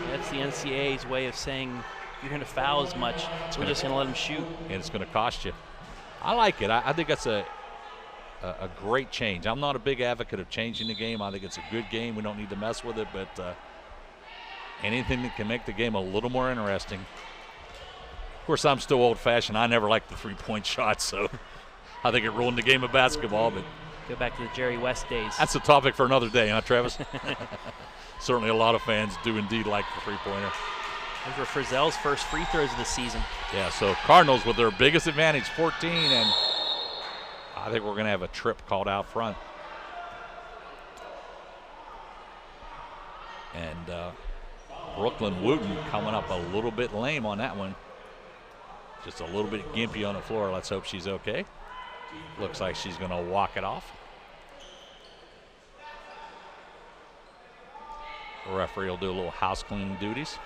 S10: That's the NCAA's way of saying you're going to foul as much, so we're just going to let them shoot.
S9: And it's going to cost you. I like it. I think that's a great change. I'm not a big advocate of changing the game. I think it's a good game. We don't need to mess with it, but anything that can make the game a little more interesting. Of course, I'm still old-fashioned. I never liked the three-point shot, so I think it ruined the game of basketball. But
S10: go back to the Jerry West days.
S9: That's a topic for another day, huh, Travis? Certainly a lot of fans do indeed like the three-pointer.
S10: Those were Frizzell's first free throws of the season.
S9: Yeah, so Cardinals with their biggest advantage, 14, and I think we're going to have a trip called out front. And Brooklyn Wooten coming up a little bit lame on that one. Just a little bit gimpy on the floor. Let's hope she's okay. Looks like she's going to walk it off. The referee will do a little house cleaning duties.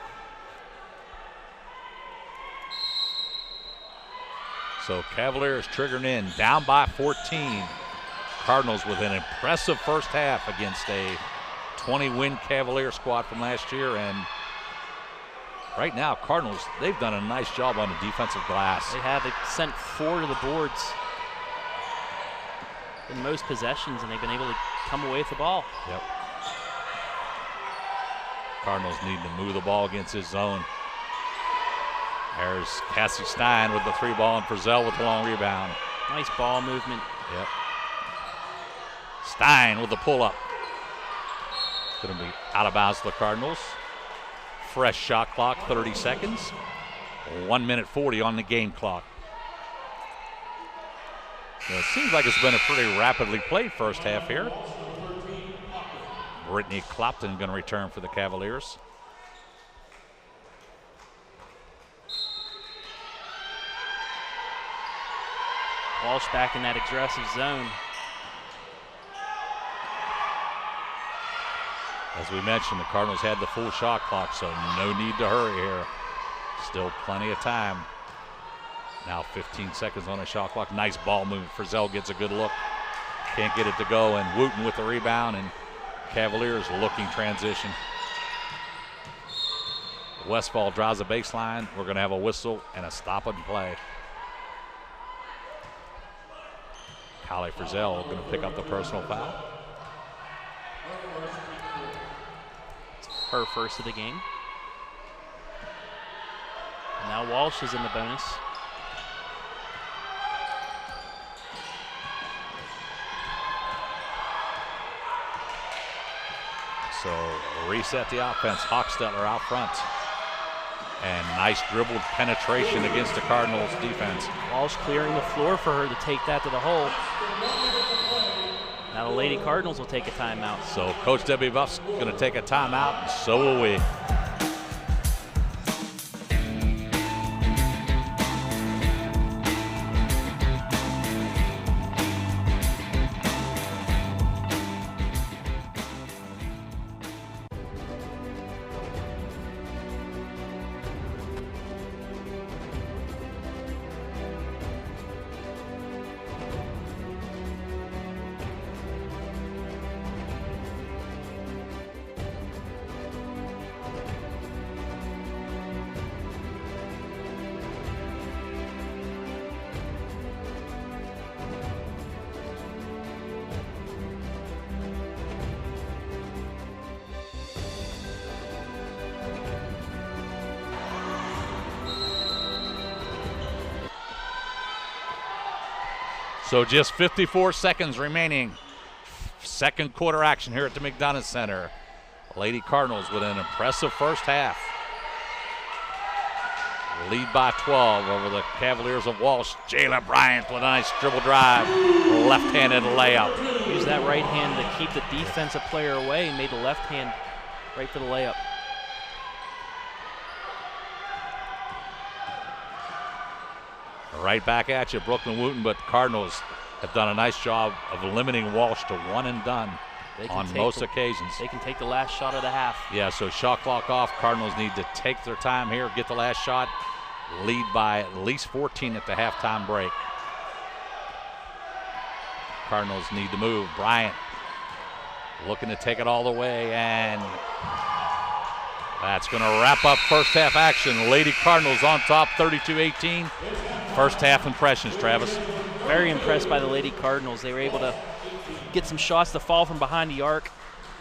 S9: So Cavaliers triggering in, down by 14. Cardinals with an impressive first half against a 20-win Cavalier squad from last year. And right now, Cardinals, they've done a nice job on the defensive glass.
S10: They have. They've sent 4 to the boards in most possessions, and they've been able to come away with the ball.
S9: Yep. Cardinals need to move the ball against his zone. There's Cassie Stein with the three ball and Frizzell with the long rebound.
S10: Nice ball movement.
S9: Yep. Stein with the pull-up. Going to be out of bounds to the Cardinals. Fresh shot clock, 30 seconds. 1 minute 40 on the game clock. Now, it seems like it's been a pretty rapidly played first half here. Brittany Clopton going to return for the Cavaliers.
S10: Walsh back in that aggressive zone.
S9: As we mentioned, the Cardinals had the full shot clock, so no need to hurry here. Still plenty of time. Now 15 seconds on the shot clock. Nice ball move. Frizzell gets a good look. Can't get it to go, and Wooten with the rebound, and Cavaliers looking transition. Westfall drives the baseline. We're going to have a whistle and a stop and play. Callie Frizzell going to pick up the personal foul.
S10: It's her first of the game. Now Walsh is in the bonus.
S9: So reset the offense. Hochstetler out front. And nice dribbled penetration against the Cardinals defense.
S10: Walsh clearing the floor for her to take that to the hole. Now the Lady Cardinals will take a timeout.
S9: So Coach Debbie Buff's going to take a timeout, and so will we. So just 54 seconds remaining. Second quarter action here at the McDonough Center. Lady Cardinals with an impressive first half. Lead by 12 over the Cavaliers of Walsh. Jayla Bryant with a nice dribble drive. Left-handed layup.
S10: Used that right hand to keep the defensive player away and made the left hand right for the layup.
S9: Right back at you, Brooklyn Wooten, but the Cardinals have done a nice job of limiting Walsh to one and done on most occasions.
S10: They can take the last shot of the half.
S9: Yeah, so shot clock off. Cardinals need to take their time here, get the last shot, lead by at least 14 at the halftime break. Cardinals need to move. Bryant looking to take it all the way, and that's going to wrap up first half action. Lady Cardinals on top, 32-18. First half impressions, Travis.
S10: Very impressed by the Lady Cardinals. They were able to get some shots to fall from behind the arc,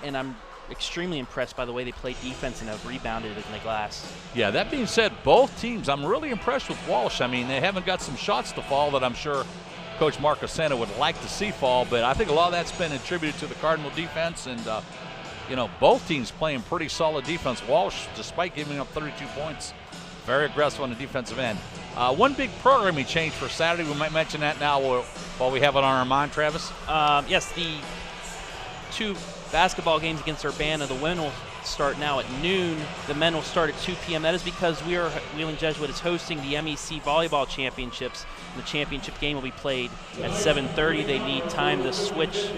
S10: and I'm extremely impressed by the way they played defense and have rebounded in the glass.
S9: Yeah, that being said, both teams, I'm really impressed with Walsh. I mean, they haven't got some shots to fall that I'm sure Coach Mark Ascena would like to see fall, but I think a lot of that's been attributed to the Cardinal defense, and you know, both teams playing pretty solid defense. Walsh, despite giving up 32 points, very aggressive on the defensive end. One big programming change for Saturday. We might mention that now while we have it on our mind, Travis.
S10: Yes, the 2 basketball games against Urbana, the women will start now at noon. The men will start at 2 p.m. That is because Wheeling Jesuit is hosting the MEC Volleyball Championships. The championship game will be played at 7:30. They need time to switch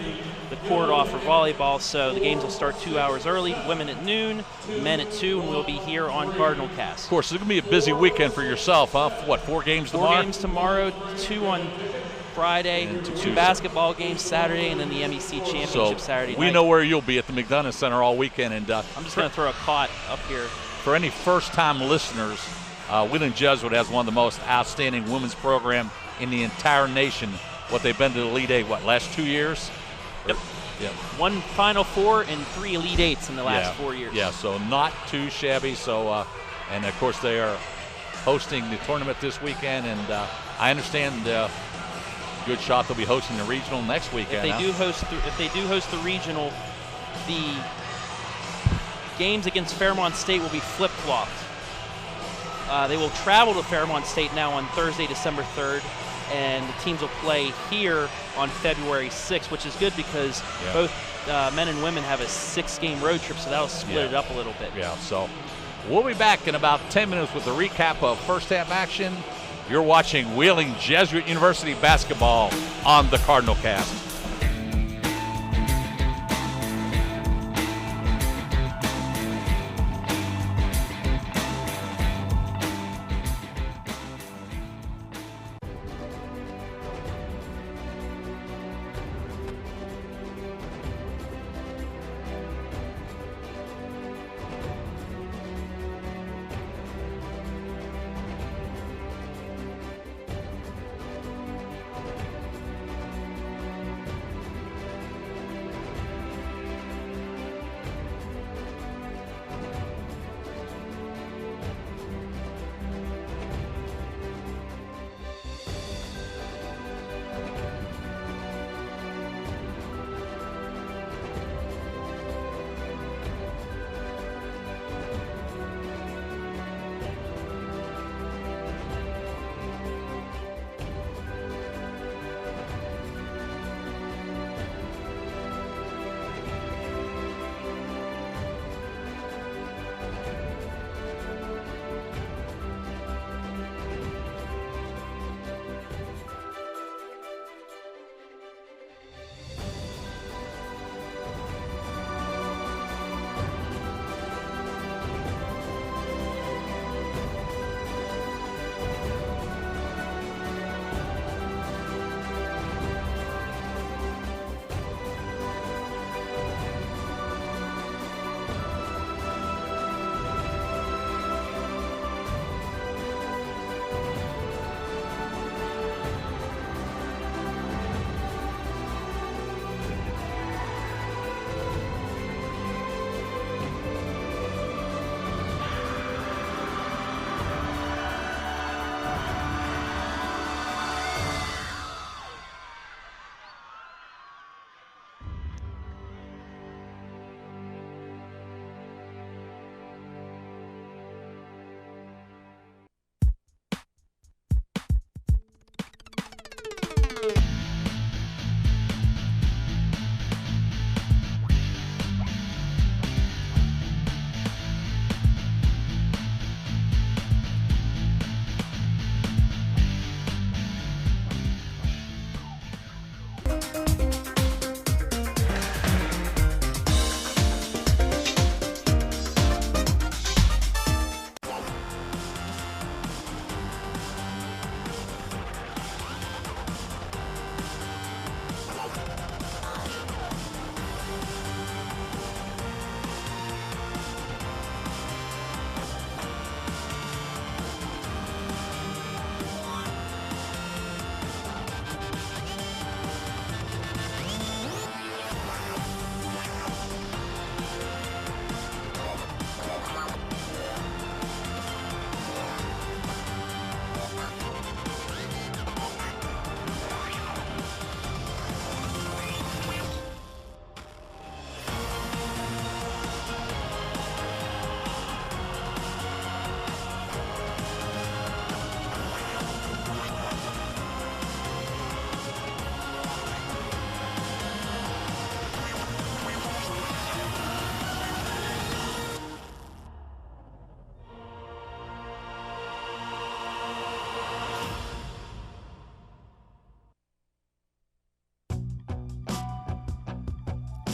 S10: the court off for volleyball, so the games will start 2 hours early. Women at noon, men at 2, and we'll be here on Cardinal Cast.
S9: Of course, it's going to be a busy weekend for yourself, huh? What, 4 games tomorrow?
S10: 4 games tomorrow, 2 on Friday, 2 basketball games Saturday, and then the MEC Championship Saturday night.
S9: We know where you'll be at the McDonough Center all weekend. And
S10: I'm just going to throw a cot up here.
S9: For any first-time listeners, Wheeling Jesuit has one of the most outstanding women's program in the entire nation. What, they've been to the Elite Eight, last 2 years?
S10: Yep. 1 Final Four and 3 Elite Eights in the last 4 years.
S9: Yeah, so not too shabby. So, and of course they are hosting the tournament this weekend, and I understand good shot they'll be hosting the regional next weekend.
S10: If they do host the regional, the games against Fairmont State will be flip-flopped. They will travel to Fairmont State now on Thursday, December 3rd, and the teams will play here on February 6th, which is good because both men and women have a 6-game road trip, so that'll split it up a little bit.
S9: Yeah, so we'll be back in about 10 minutes with a recap of first half action. You're watching Wheeling Jesuit University basketball on the Cardinal Cast.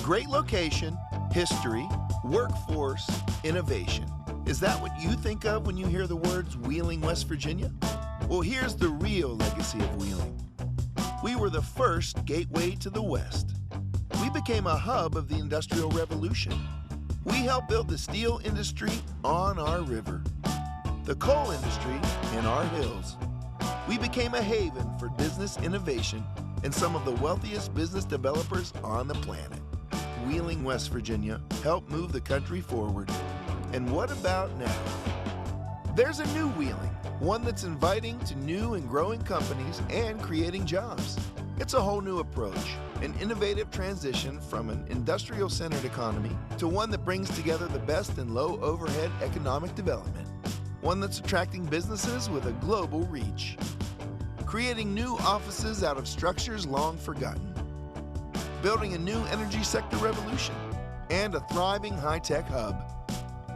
S1: Great location, history, workforce, innovation. Is that what you think of when you hear the words Wheeling, West Virginia? Well, here's the real legacy of Wheeling. We were the first gateway to the West. We became a hub of the Industrial Revolution. We helped build the steel industry on our river, the coal industry in our hills. We became a haven for business innovation and some of the wealthiest business developers on the planet. Wheeling, West Virginia helped move the country forward. And what about now? There's a new Wheeling, one that's inviting to new and growing companies and creating jobs. It's a whole new approach, an innovative transition from an industrial-centered economy to one that brings together the best in low-overhead economic development, one that's attracting businesses with a global reach, creating new offices out of structures long forgotten, building a new energy sector revolution, and a thriving high-tech hub.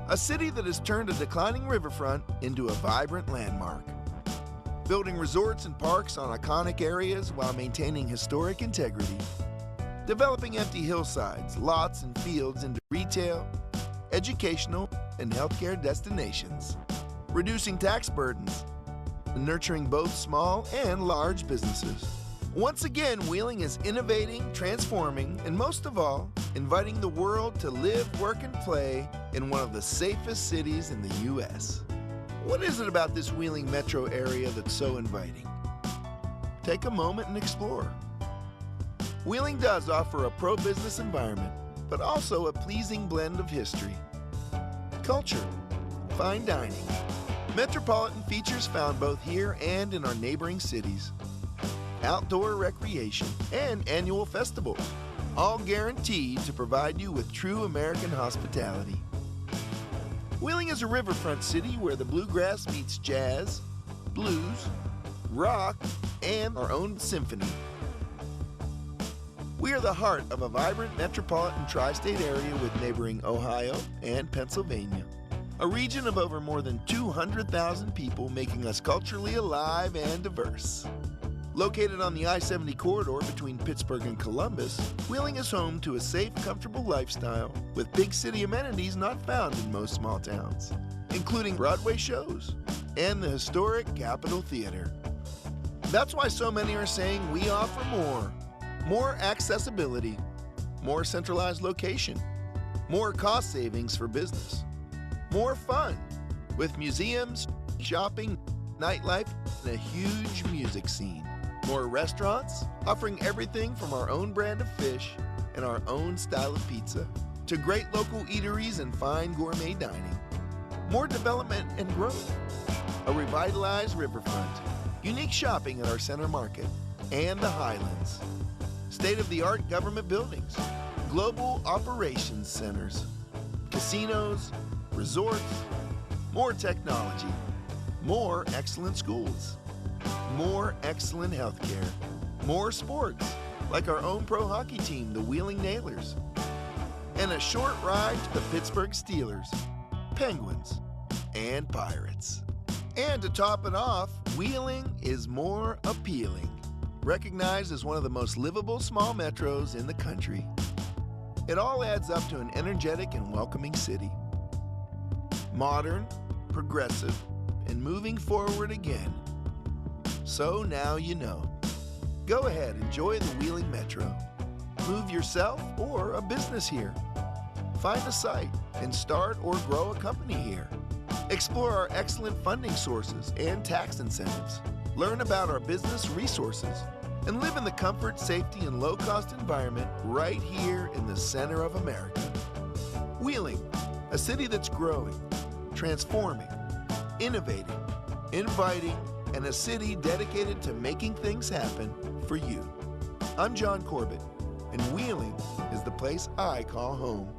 S1: A city that has turned a declining riverfront into a vibrant landmark. Building resorts and parks on iconic areas while maintaining historic integrity. Developing empty hillsides, lots, and fields into retail, educational, and healthcare destinations. Reducing tax burdens, and nurturing both small and large businesses. Once again, Wheeling is innovating, transforming, and most of all, inviting the world to live, work, and play in one of the safest cities in the U.S. What is it about this Wheeling metro area that's so inviting? Take a moment and explore. Wheeling does offer a pro-business environment, but also a pleasing blend of history, culture, fine dining, metropolitan features found both here and in our neighboring cities, outdoor recreation, and annual festivals, all guaranteed to provide you with true American hospitality. Wheeling is a riverfront city where the bluegrass meets jazz, blues, rock, and our own symphony. We are the heart of a vibrant metropolitan tri-state area with neighboring Ohio and Pennsylvania, a region of over more than 200,000 people making us culturally alive and diverse. Located on the I-70 corridor between Pittsburgh and Columbus, Wheeling is home to a safe, comfortable lifestyle with big city amenities not found in most small towns, including Broadway shows and the historic Capitol Theater. That's why so many are saying we offer more. More accessibility, more centralized location, more cost savings for business, more fun with museums, shopping, nightlife, and a huge music scene. More restaurants, offering everything from our own brand of fish and our own style of pizza to great local eateries and fine gourmet dining. More development and growth, a revitalized riverfront, unique shopping at our center market, and the Highlands. State-of-the-art government buildings, global operations centers, casinos, resorts, more technology, more excellent schools, more excellent healthcare, more sports, like our own pro hockey team, the Wheeling Nailers, and a short ride to the Pittsburgh Steelers, Penguins, and Pirates. And to top it off, Wheeling is more appealing, recognized as one of the most livable small metros in the country. It all adds up to an energetic and welcoming city. Modern, progressive, and moving forward again. So now you know. Go ahead, enjoy the Wheeling Metro. Move yourself or a business here. Find a site and start or grow a company here. Explore our excellent funding sources and tax incentives. Learn about our business resources and live in the comfort, safety, and low-cost environment right here in the center of America. Wheeling, a city that's growing, transforming, innovating, inviting, and a city dedicated to making things happen for you. I'm John Corbett, and Wheeling is the place I call home.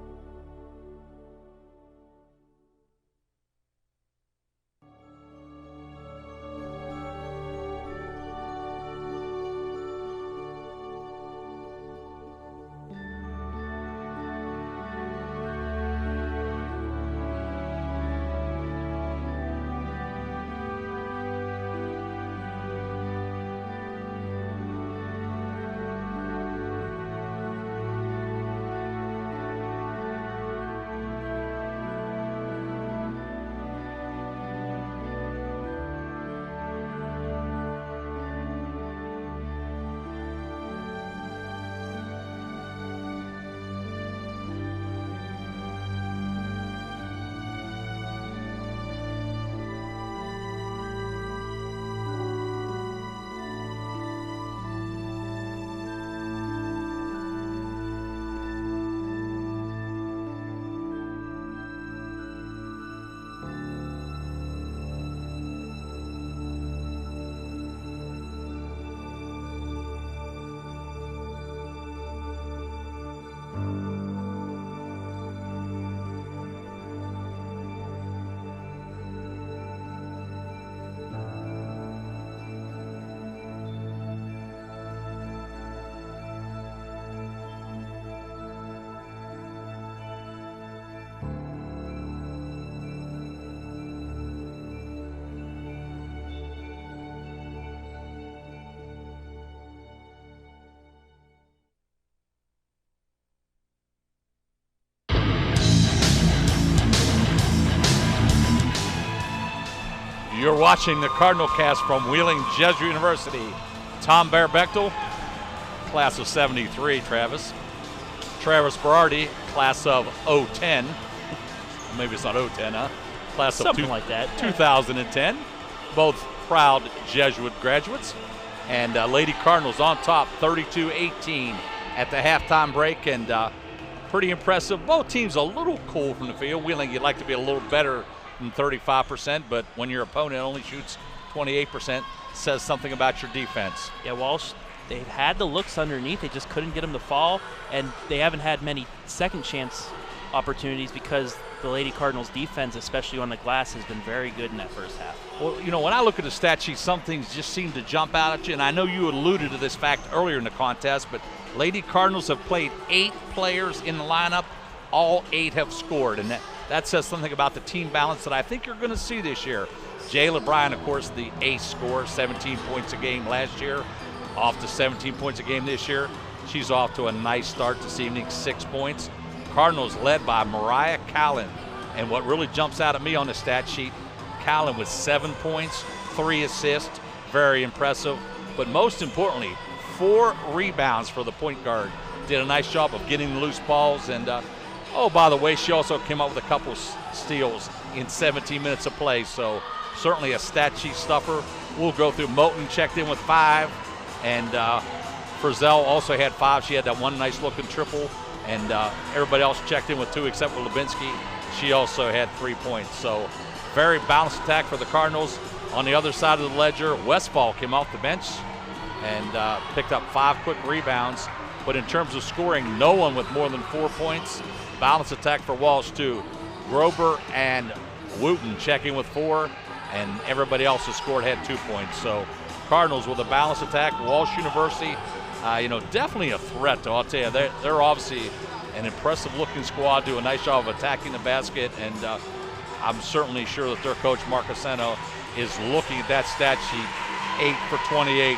S9: You're watching the Cardinal Cast from Wheeling Jesuit University. Tom Bear-Bechtel, class of 73, Travis. Travis Berardi, class of 010. Maybe it's not 010, huh? Class
S10: Something
S9: of
S10: like that.
S9: 2010. Both proud Jesuit graduates. And Lady Cardinals on top, 32-18 at the halftime break. And pretty impressive. Both teams a little cool from the field. Wheeling, you'd like to be a little better than 35%, but when your opponent only shoots 28%, says something about your defense.
S10: Yeah, Walsh, they've had the looks underneath. They just couldn't get them to fall, and they haven't had many second chance opportunities because the Lady Cardinals defense, especially on the glass, has been very good in that first half.
S9: Well, you know, when I look at the stat sheet, some things just seem to jump out at you, and I know you alluded to this fact earlier in the contest, but Lady Cardinals have played 8 players in the lineup. All 8 have scored, and that says something about the team balance that I think you're going to see this year. Jayla Bryan, of course, the ace scorer, 17 points a game last year, off to 17 points a game this year. She's off to a nice start this evening, 6 points. Cardinals led by Mariah Callan, and what really jumps out at me on the stat sheet, Callan with 7 points, 3 assists, very impressive. But most importantly, 4 rebounds for the point guard. Did a nice job of getting the loose balls, and oh, by the way, she also came up with a couple steals in 17 minutes of play, so certainly a stat sheet stuffer. We'll go through. Moten checked in with 5, and Frizzell also had 5. She had that one nice looking triple, and everybody else checked in with 2 except for Lubinsky. She also had 3 points. So very balanced attack for the Cardinals. On the other side of the ledger, Westfall came off the bench and picked up 5 quick rebounds. But in terms of scoring, no one with more than 4 points. Balanced attack for Walsh, too. Grober and Wooten checking with 4, and everybody else who scored had 2 points. So Cardinals with a balanced attack. Walsh University, definitely a threat, though. I'll tell you, they're obviously an impressive-looking squad, do a nice job of attacking the basket, and I'm certainly sure that their coach, Mark Asceno, is looking at that stat sheet, 8 for 28.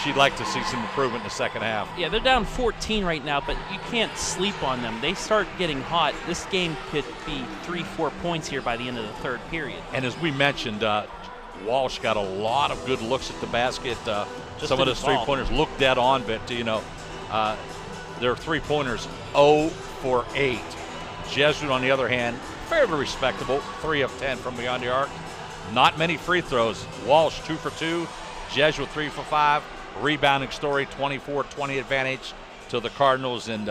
S9: She'd like to see some improvement in the second half.
S10: Yeah, they're down 14 right now, but you can't sleep on them. They start getting hot. This game could be 3-4 points here by the end of the third period.
S9: And as we mentioned, Walsh got a lot of good looks at the basket. Some of those three-pointers look dead on, but, their three-pointers 0 for 8. Jesuit, on the other hand, fairly respectable, 3 of 10 from beyond the arc. Not many free throws. Walsh 2 for 2. Jesuit 3 for 5. Rebounding story, 24-20 advantage to the Cardinals. And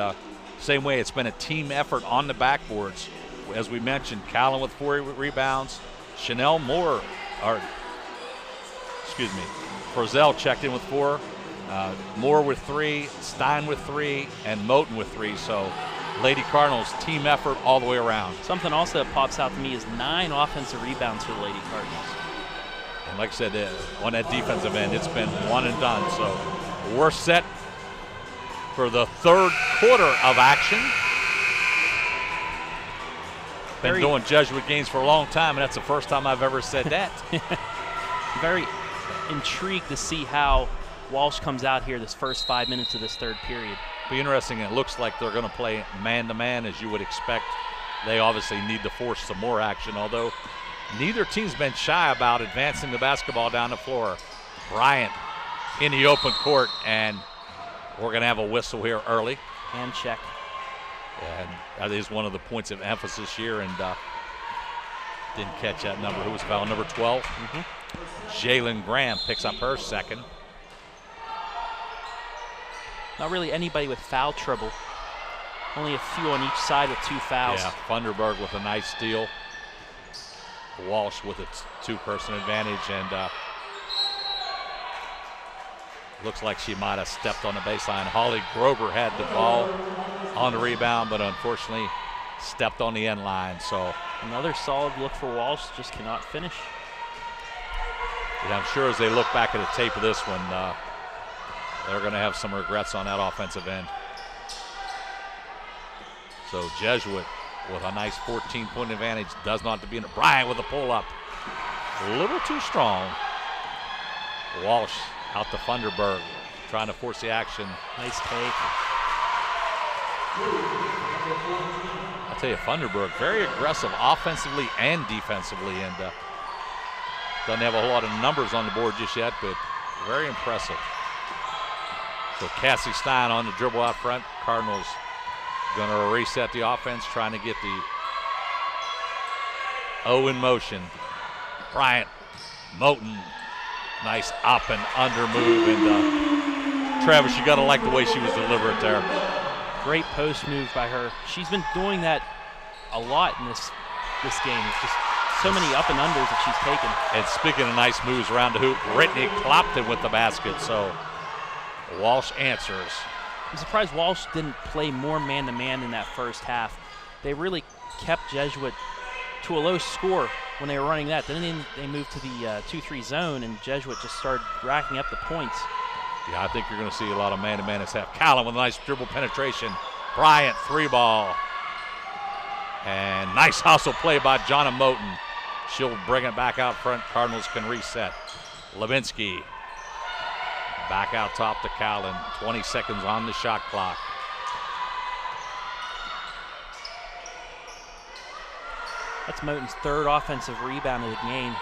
S9: same way, it's been a team effort on the backboards. As we mentioned, Callan with 4 rebounds. Frizzell checked in with 4. Moore with 3. Stein with 3. And Moten with 3. So Lady Cardinals, team effort all the way around.
S10: Something also that pops out to me is 9 offensive rebounds for the Lady Cardinals.
S9: And like I said, on that defensive end, it's been one and done. So we're set for the third quarter of action. Been doing Jesuit games for a long time, and that's the first time I've ever said that.
S10: Very intrigued to see how Walsh comes out here this first 5 minutes of this third period.
S9: Be interesting. It looks like they're going to play man-to-man, as you would expect. They obviously need to force some more action, although neither team's been shy about advancing the basketball down the floor. Bryant in the open court, and we're going to have a whistle here early.
S10: Hand check.
S9: And that is one of the points of emphasis here, and didn't catch that number. Who was foul? Number 12? Jalen Graham picks up her second.
S10: Not really anybody with foul trouble. Only a few on each side with 2 fouls.
S9: Yeah, Funderburg with a nice steal. Walsh with a 2-person advantage, and looks like she might have stepped on the baseline. Holly Grover had the ball on the rebound, but unfortunately stepped on the end line. So
S10: another solid look for Walsh, just cannot finish.
S9: And I'm sure as they look back at the tape of this one, they're going to have some regrets on that offensive end. So Jesuit with a nice 14-point advantage, does not have to be in it. Bryant with a pull-up. A little too strong. Walsh out to Funderburg, trying to force the action.
S10: Nice take.
S9: I'll tell you, Funderburg, very aggressive offensively and defensively, and doesn't have a whole lot of numbers on the board just yet, but very impressive. So Cassie Stein on the dribble out front. Cardinals going to reset the offense, trying to get the O in motion. Bryant, Moten, nice up and under move. And Travis, you got to like the way she was deliberate there.
S10: Great post move by her. She's been doing that a lot in this game. Just so many up and unders that she's taken.
S9: And speaking of nice moves around the hoop, Brittany Clopton with the basket. So Walsh answers.
S10: I'm surprised Walsh didn't play more man-to-man in that first half. They really kept Jesuit to a low score when they were running that. Then they moved to the 2-3 zone, and Jesuit just started racking up the points.
S9: Yeah, I think you're going to see a lot of man-to-man this half. Callan with a nice dribble penetration. Bryant, 3-ball. And nice hustle play by Jonna Moten. She'll bring it back out front. Cardinals can reset. Levinsky back out top to Callan. 20 seconds on the shot clock.
S10: That's Moten's third offensive rebound of the game.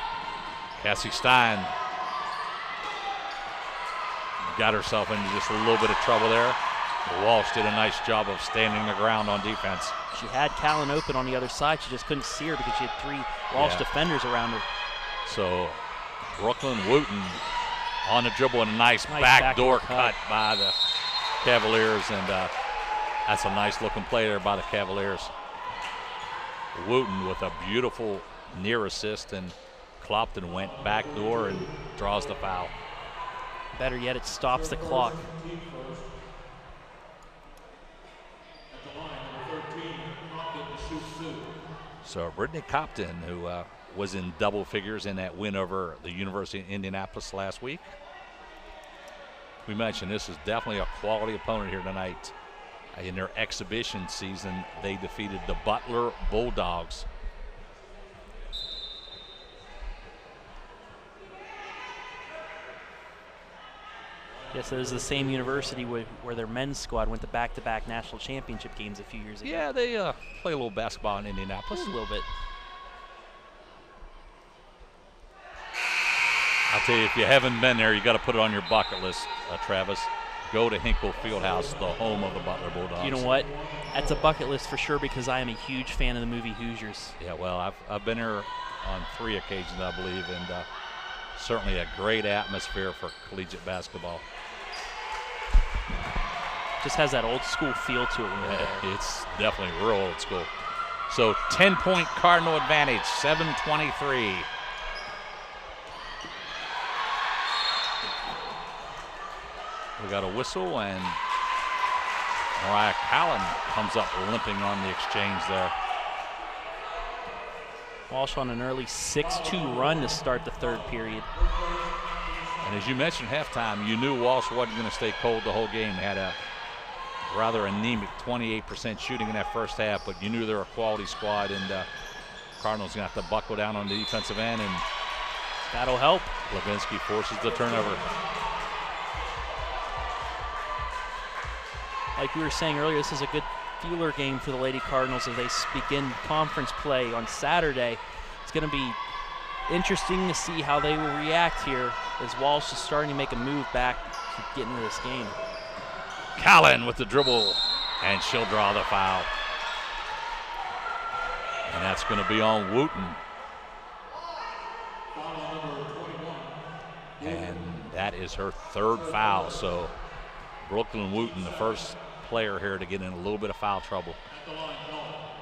S9: Cassie Stein got herself into just a little bit of trouble there. Walsh did a nice job of standing the ground on defense.
S10: She had Callan open on the other side. She just couldn't see her because she had 3 Walsh defenders around her.
S9: So Brooklyn Wooten on the dribble and a nice backdoor cut by the Cavaliers, and that's a nice looking play there by the Cavaliers. Wooten with a beautiful near assist, and Clopton went backdoor and draws the foul.
S10: Better yet, it stops the clock.
S9: So Brittany Copton, who was in double figures in that win over the University of Indianapolis last week. We mentioned this is definitely a quality opponent here tonight. In their exhibition season, they defeated the Butler Bulldogs.
S10: Yes, it was the same university where their men's squad went to back-to-back national championship games a few years ago.
S9: Yeah, they play a little basketball in Indianapolis.
S10: Just a little bit.
S9: I'll tell you, if you haven't been there, you got to put it on your bucket list, Travis. Go to Hinkle Fieldhouse, the home of the Butler Bulldogs.
S10: You know what? That's a bucket list for sure because I am a huge fan of the movie Hoosiers.
S9: Yeah, well, I've been there on 3 occasions, I believe, and certainly a great atmosphere for collegiate basketball.
S10: Just has that old school feel to it when you're there.
S9: It's definitely real old school. So 10-point Cardinal advantage, 7:23. We got a whistle, and Mariah Callan comes up limping on the exchange there.
S10: Walsh on an early 6-2 run to start the third period.
S9: And as you mentioned halftime, you knew Walsh wasn't going to stay cold the whole game. They had a rather anemic 28% shooting in that first half, but you knew they were a quality squad, and Cardinals going to have to buckle down on the defensive end, and
S10: that'll help.
S9: Levinsky forces the turnover.
S10: Like we were saying earlier, this is a good feeler game for the Lady Cardinals as they begin conference play on Saturday. It's going to be interesting to see how they will react here as Walsh is starting to make a move back to get into this game.
S9: Callan with the dribble, and she'll draw the foul. And that's going to be on Wooten. And that is her third foul. So Brooklyn Wooten, the first player here to get in a little bit of foul trouble.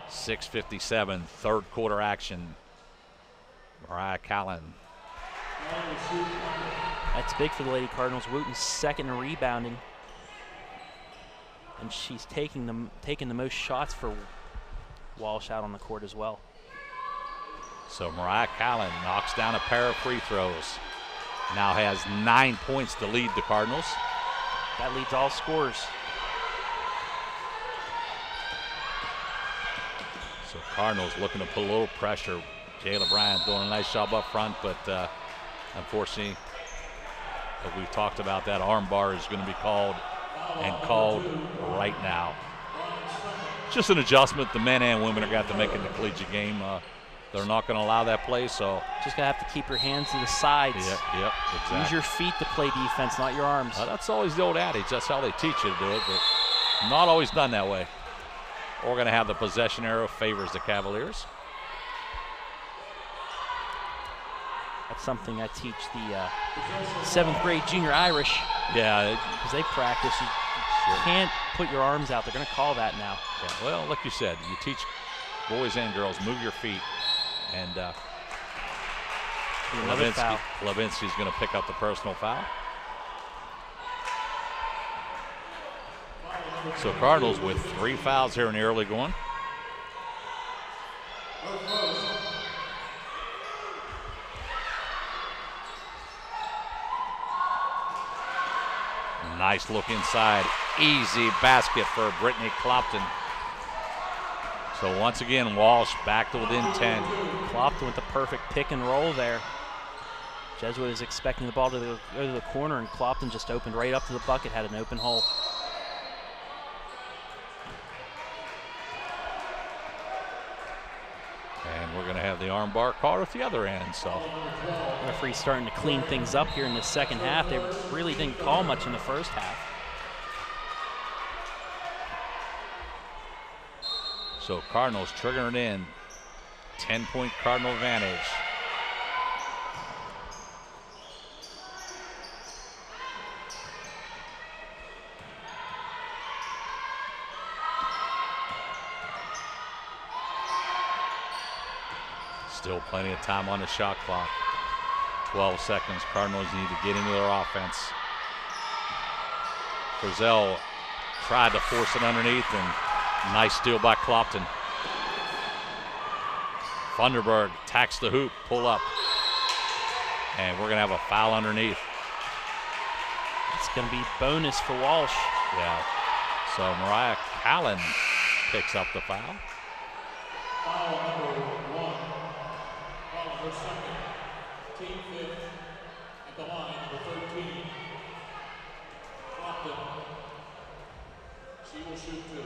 S9: 6:57, third quarter action. Mariah Callan.
S10: That's big for the Lady Cardinals. Wooten's second in rebounding. And she's taking the most shots for Walsh out on the court as well.
S9: So Mariah Callan knocks down a pair of free throws. Now has 9 points to lead the Cardinals.
S10: That leads all scorers.
S9: So Cardinals looking to put a little pressure. Jayla Bryant doing a nice job up front, but unfortunately, as we've talked about, that arm bar is going to be called, and called right now. Just an adjustment the men and women are going to have to make in the collegiate game. They're not going to allow that play, so.
S10: Just going to have to keep your hands to the sides.
S9: Yep, exactly.
S10: Use your feet to play defense, not your arms.
S9: That's always the old adage. That's how they teach you to do it, but not always done that way. We're going to have the possession arrow favors the Cavaliers.
S10: That's something I teach the 7th grade junior Irish.
S9: Yeah.
S10: Because they practice. You can't put your arms out. They're going to call that now.
S9: Yeah, well, like you said, you teach boys and girls, move your feet. And Levinsky's going to pick up the personal foul. So Cardinals with 3 fouls here in the early going. Nice look inside. Easy basket for Brittany Clopton. So once again, Walsh back to within 10.
S10: Clopton with the perfect pick and roll there. Jesuit is expecting the ball to go to the corner, and Clopton just opened right up to the bucket, had an open hole.
S9: And we're going to have the arm bar called at the other end. So
S10: the referee's starting to clean things up here in the second half. They really didn't call much in the first half.
S9: So Cardinals triggering in. 10-point Cardinal advantage. Still plenty of time on the shot clock. 12 seconds. Cardinals need to get into their offense. Frizzell tried to force it underneath, and nice steal by Clopton. Funderburg tacks the hoop, pull up. And we're going to have a foul underneath.
S10: It's going to be bonus for Walsh.
S9: Yeah. So Mariah Callan picks up the foul.
S11: Foul number 1. Foul her second. Team fifth. At the line, number 13. Clopton. She will shoot 2.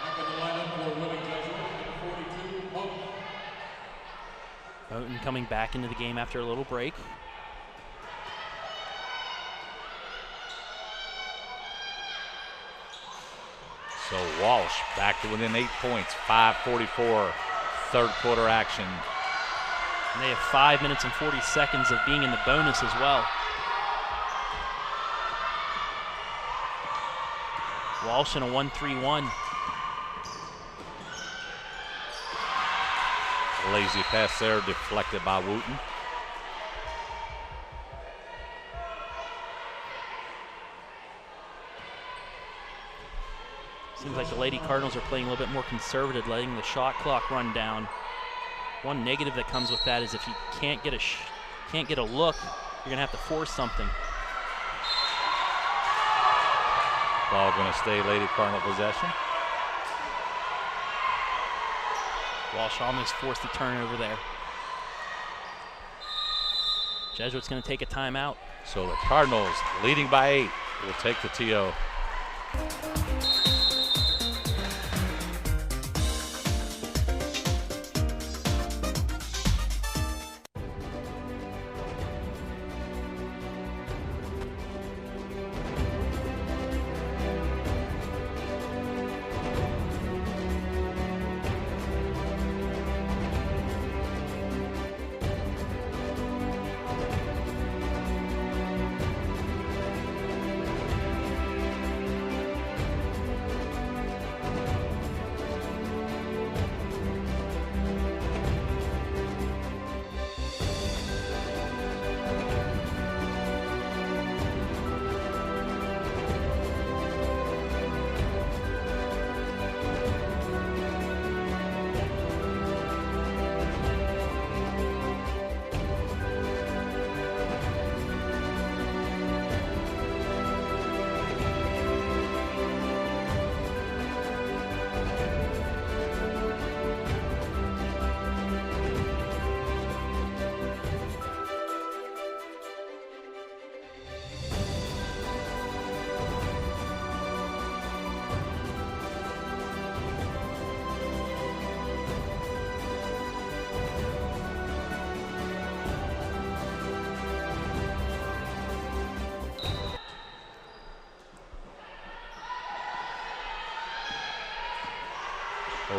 S11: Back in the lineup for winning Jesuit, number 42, Moten.
S10: Moten coming back into the game after a little break.
S9: So Walsh back to within 8 points, 5:44, third quarter action.
S10: And they have 5 minutes and 40 seconds of being in the bonus as well. Walsh in a 1-3-1.
S9: Lazy pass there, deflected by Wooten.
S10: Seems like the Lady Cardinals are playing a little bit more conservative, letting the shot clock run down. One negative that comes with that is if you can't get a look, you're gonna have to force something.
S9: Ball gonna stay Lady Cardinal possession.
S10: Walsh almost forced the turnover there. Jesuit's gonna take a timeout.
S9: So the Cardinals leading by 8 will take the TO.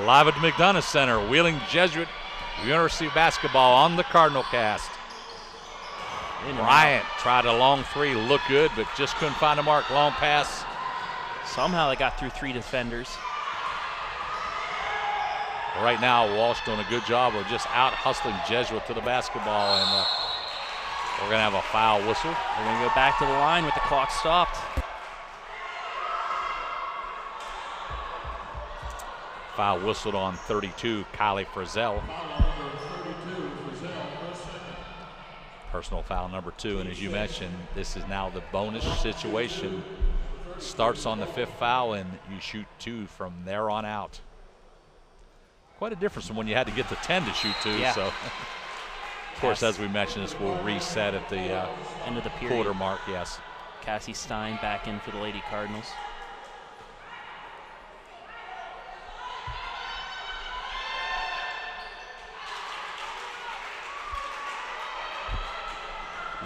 S9: Live at the McDonough Center, Wheeling Jesuit University basketball on the Cardinal cast. Bryant tried a long 3, looked good, but just couldn't find a mark. Long pass.
S10: Somehow they got through 3 defenders.
S9: Right now, Walsh doing a good job of just out hustling Jesuit to the basketball, and we're going to have a foul whistle.
S10: They're going to go back to the line with the clock stopped.
S9: Foul whistled on 32, Kylie Frizzell. Personal foul number 2, and as you mentioned, this is now the bonus situation. Starts on the 5th foul, and you shoot 2 from there on out. Quite a difference from when you had to get to 10 to shoot 2.
S10: Yeah.
S9: So, of course, as we mentioned, this will reset at the
S10: end of the period.
S9: Quarter mark. Yes.
S10: Cassie Stein back in for the Lady Cardinals.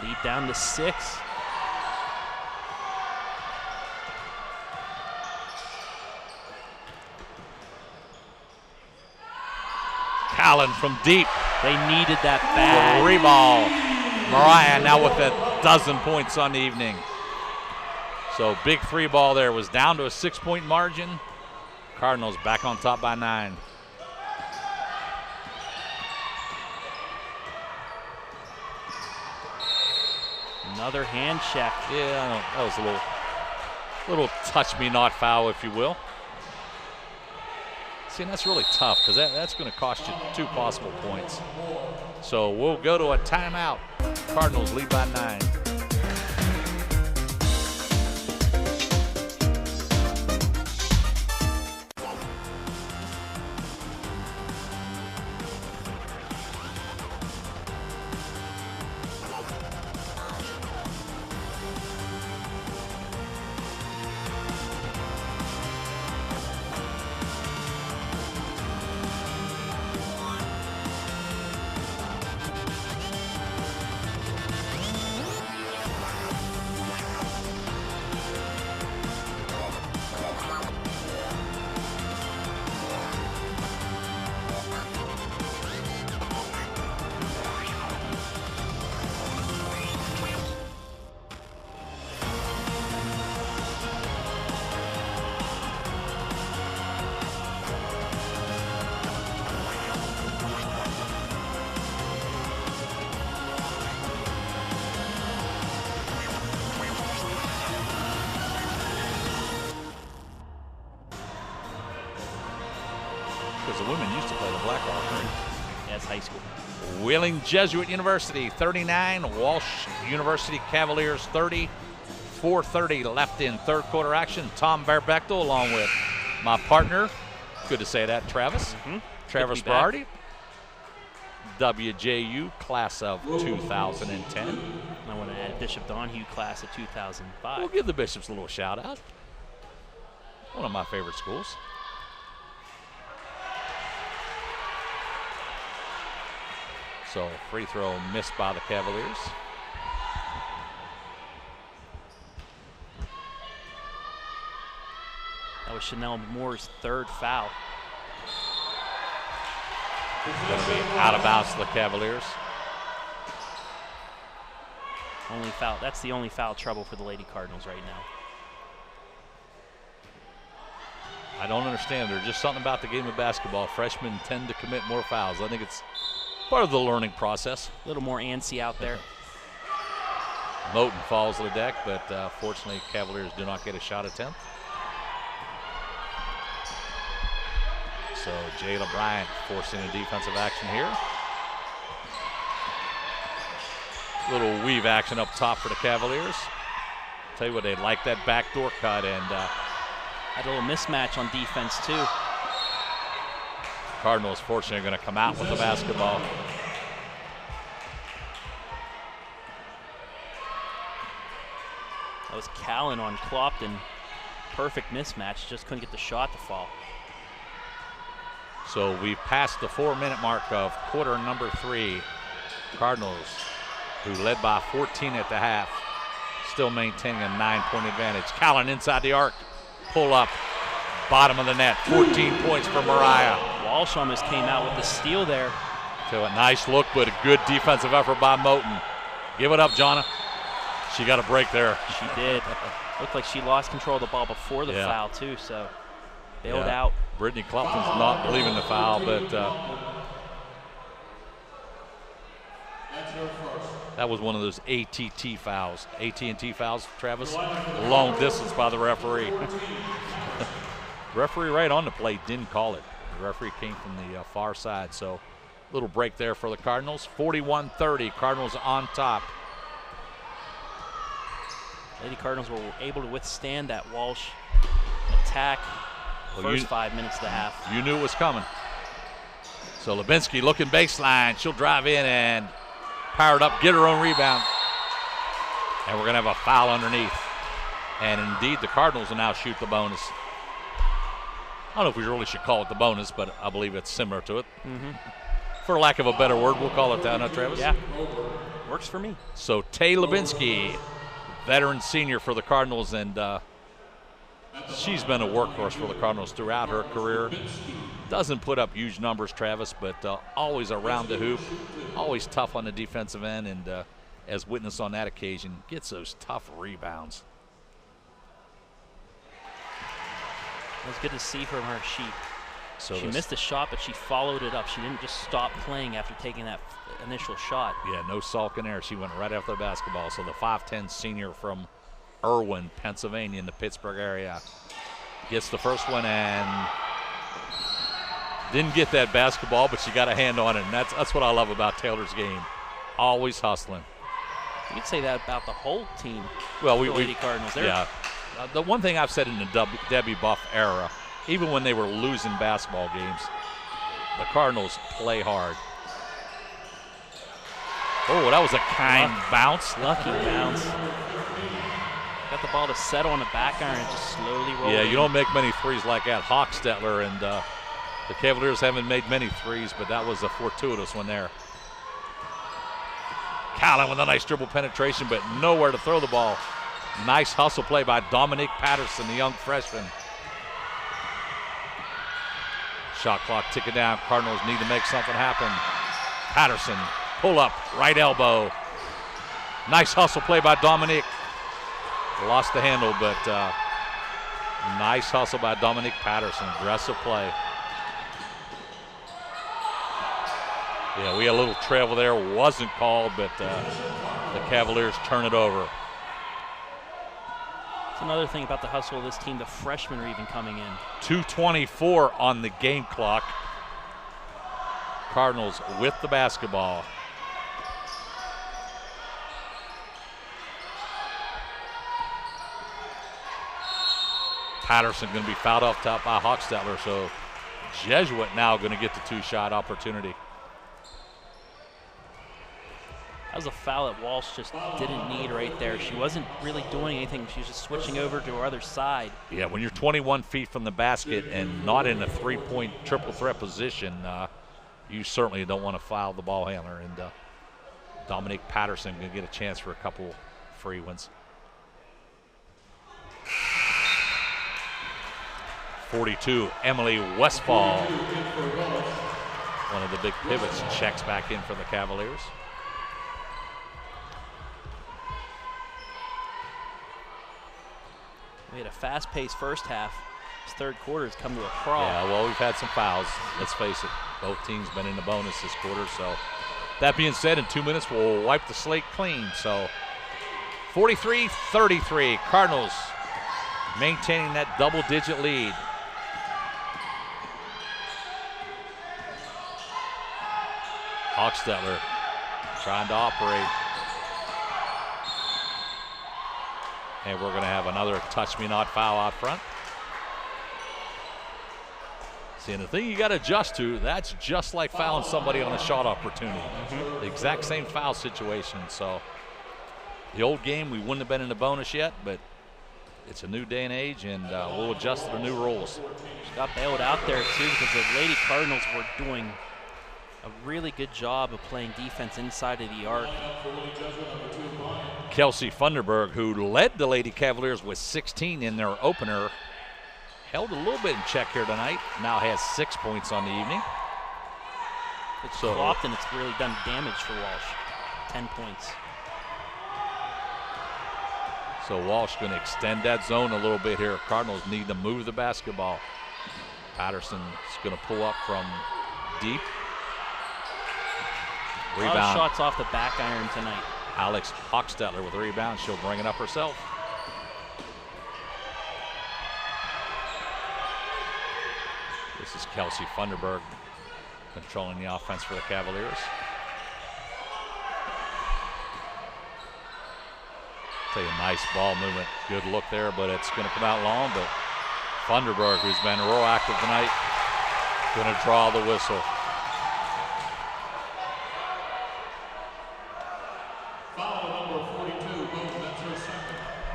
S10: Lead down to 6.
S9: Callan from deep.
S10: They needed that bad.
S9: 3 ball. Mariah now with 12 points on the evening. So big 3 ball there, was down to a 6-point margin. Cardinals back on top by 9.
S10: Another hand check.
S9: Yeah, that was a little touch me not foul, if you will. See, and that's really tough because that's going to cost you 2 possible points. So we'll go to a timeout. Cardinals lead by 9. Because the women used to play the Blackhawks, right?
S10: Yeah, it's high school.
S9: Wheeling Jesuit University 39, Walsh University Cavaliers 30. 4:30 left in third quarter action. Tom Berbechtel along with my partner, good to say that, Travis. Travis Berardi, WJU class of 2010.
S10: I want to add Bishop Donahue class of 2005.
S9: We'll give the Bishops a little shout out. One of my favorite schools. So free throw missed by the Cavaliers.
S10: That was Chanel Moore's third foul.
S9: Going to be out of bounds to the Cavaliers.
S10: Only foul. That's the only foul trouble for the Lady Cardinals right now.
S9: I don't understand. There's just something about the game of basketball. Freshmen tend to commit more fouls. I think it's part of the learning process.
S10: A little more antsy out there.
S9: Moten falls to the deck, but fortunately Cavaliers do not get a shot attempt. So Jayla Bryant forcing a defensive action here. Little weave action up top for the Cavaliers. Tell you what, they like that backdoor cut, and
S10: had a little mismatch on defense too.
S9: Cardinals fortunately going to come out with the basketball.
S10: That was Callan on Clopton. Perfect mismatch, just couldn't get the shot to fall.
S9: So we've passed the 4-minute mark of quarter number 3. Cardinals, who led by 14 at the half, still maintaining a 9-point advantage. Callan inside the arc, pull up, bottom of the net, 14 points for Mariah.
S10: Walsh almost came out with the steal there.
S9: So a nice look, but a good defensive effort by Moten. Give it up, Jonna. She got a break there.
S10: She did. Looked like she lost control of the ball before the foul too, so bailed out.
S9: Brittany Clopton's not believing the foul, but that was one of those AT&T fouls. AT&T fouls, Travis. Long distance by the referee. Referee right on the plate didn't call it. The referee came from the far side, so little break there for the Cardinals. 41-30, Cardinals on top.
S10: Lady Cardinals were able to withstand that Walsh attack. First 5 minutes of the half.
S9: You knew it was coming. So Lubinsky looking baseline. She'll drive in and power it up, get her own rebound. And we're going to have a foul underneath. And indeed, the Cardinals will now shoot the bonus. I don't know if we really should call it the bonus, but I believe it's similar to it. For lack of a better word, we'll call it that, huh, Travis?
S10: Yeah, works for me.
S9: So Tay Lubinsky, veteran senior for the Cardinals, and she's been a workhorse for the Cardinals throughout her career. Doesn't put up huge numbers, Travis, but always around the hoop, always tough on the defensive end, and as witnessed on that occasion, gets those tough rebounds.
S10: It was good to see from her. She missed a shot, but she followed it up. She didn't just stop playing after taking that initial shot.
S9: Yeah, no sulking there. She went right after the basketball. So the 5'10 senior from Irwin, Pennsylvania, in the Pittsburgh area, gets the first one, and Didn't get that basketball, but she got a hand on it, and that's what I love about Taylor's game. Always hustling.
S10: You could say that about the whole team.
S9: Well,
S10: the Lady Cardinals.
S9: Yeah. The one thing I've said in the Debbie Buff era, even when they were losing basketball games, the Cardinals play hard. Oh, that was a kind bounce.
S10: Lucky bounce. Got the ball to settle on the back iron and just slowly roll.
S9: Yeah, you don't make many threes like that. Hochstetler and the Cavaliers haven't made many threes, but that was a fortuitous one there. Callan with a nice dribble penetration, but nowhere to throw the ball. Nice hustle play by Dominique Patterson, the young freshman. Shot clock ticking down. Cardinals need to make something happen. Patterson, pull up, right elbow. Nice hustle play by Dominique. Lost the handle, but nice hustle by Dominique Patterson. Aggressive play. Yeah, we had a little travel there. Wasn't called, but the Cavaliers turn it over.
S10: That's another thing about the hustle of this team. The freshmen are even coming in.
S9: 2:24 on the game clock. Cardinals with the basketball. Patterson going to be fouled off top by Hochstetler, so Jesuit now going to get the two-shot opportunity.
S10: That was a foul that Walsh just didn't need right there. She wasn't really doing anything. She was just switching over to her other side.
S9: Yeah, when you're 21 feet from the basket and not in a three-point triple threat position, you certainly don't want to foul the ball handler. And Dominique Patterson going to get a chance for a couple free ones. 42, Emily Westfall. One of the big pivots checks back in for the Cavaliers.
S10: We had a fast-paced first half. This third quarter has come to a crawl.
S9: Yeah, well, we've had some fouls. Let's face it, both teams been in the bonus this quarter. So that being said, in 2 minutes, we'll wipe the slate clean. So 43-33, Cardinals maintaining that double-digit lead. Hochstetler trying to operate. And we're going to have another touch-me-not foul out front. See, and the thing you got to adjust to, that's just like fouling somebody on a shot opportunity. The exact same foul situation. So the old game, we wouldn't have been in the bonus yet, but it's a new day and age, and we'll adjust to the new rules.
S10: She got bailed out there, too, because the Lady Cardinals were doing a really good job of playing defense inside of the arc.
S9: Kelsey Funderburg, who led the Lady Cavaliers with 16 in their opener, held a little bit in check here tonight. Now has 6 points on the evening.
S10: It's so often it's really done damage for Walsh. 10 points.
S9: So Walsh going to extend that zone a little bit here. Cardinals need to move the basketball. Patterson's going to pull up from deep. Rebound.
S10: A lot of shots off the back iron tonight.
S9: Alex Hochstetler with a rebound. She'll bring it up herself. This is Kelsey Funderburg controlling the offense for the Cavaliers. Tell you, nice ball movement. Good look there, but it's going to come out long. But Funderburg, who's been real active tonight, going to draw the whistle.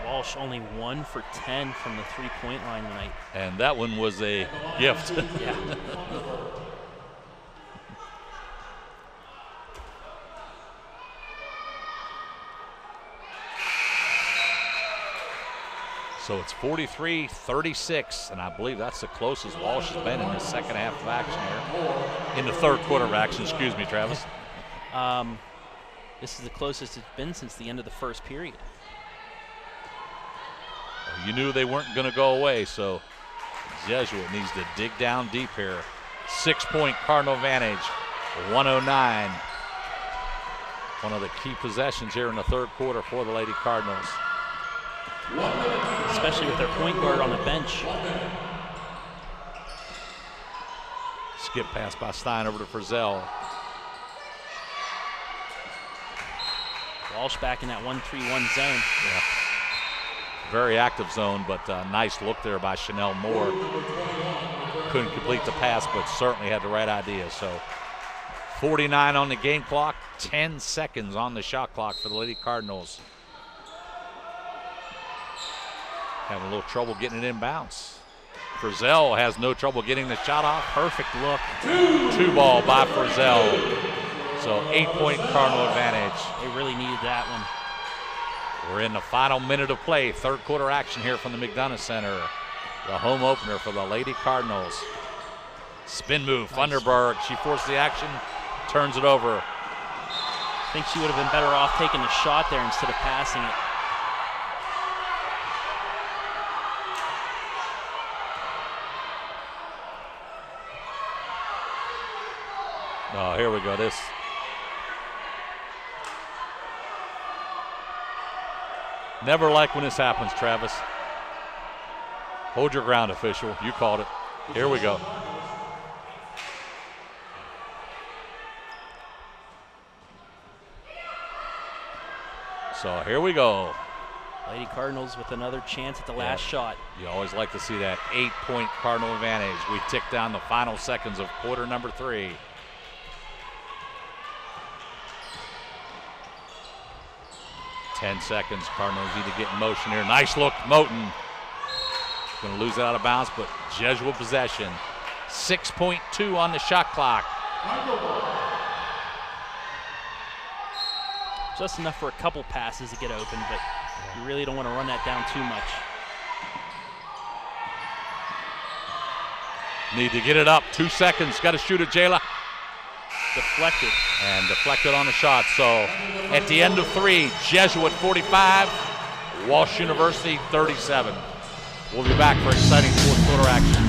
S10: Walsh only 1 for 10 from the three-point line tonight.
S9: And that one was a gift.
S10: Yeah.
S9: So it's 43-36, and I believe that's the closest Walsh has been in the second half of action here. In the third quarter of action, excuse me, Travis.
S10: This is the closest it's been since the end of the first period.
S9: You knew they weren't going to go away, so Jesuit needs to dig down deep here. 6-point Cardinal advantage, 109. One of the key possessions here in the third quarter for the Lady Cardinals.
S10: Especially with their point guard on the bench.
S9: skip pass by Stein over to Frizzell.
S10: Walsh back in that 1-3-1 zone.
S9: Yeah. Very active zone, but nice look there by Chanel Moore. Couldn't complete the pass, but certainly had the right idea. So 49 on the game clock, 10 seconds on the shot clock for the Lady Cardinals. Having a little trouble getting it in bounds. Frizzell has no trouble getting the shot off. Perfect look. 2-ball by Frizzell. So 8-point Cardinal advantage.
S10: They really needed that one.
S9: We're in the final minute of play. Third quarter action here from the McDonough Center. The home opener for the Lady Cardinals. Spin move, nice. Funderburg. She forced the action, turns it over.
S10: I think she would have been better off taking the shot there instead of passing it.
S9: Oh, here we go. This. Never like when this happens, Travis. Hold your ground, official. You called it. Here we go. So here we go.
S10: Lady Cardinals with another chance at the last shot.
S9: You always like to see that 8-point Cardinal advantage. We tick down the final seconds of quarter number 3. Ten seconds. Cardinals need to get in motion here. Nice look, Moten. Going to lose it out of bounds, but Jesuit possession. 6.2 on the shot clock.
S10: Just enough for a couple passes to get open, but you really don't want to run that down too much.
S9: Need to get it up. 2 seconds. Got to shoot it, Jayla.
S10: Deflected.
S9: And deflected on the shot. So at the end of 3, Jesuit 45, Walsh University 37. We'll be back for exciting fourth quarter action.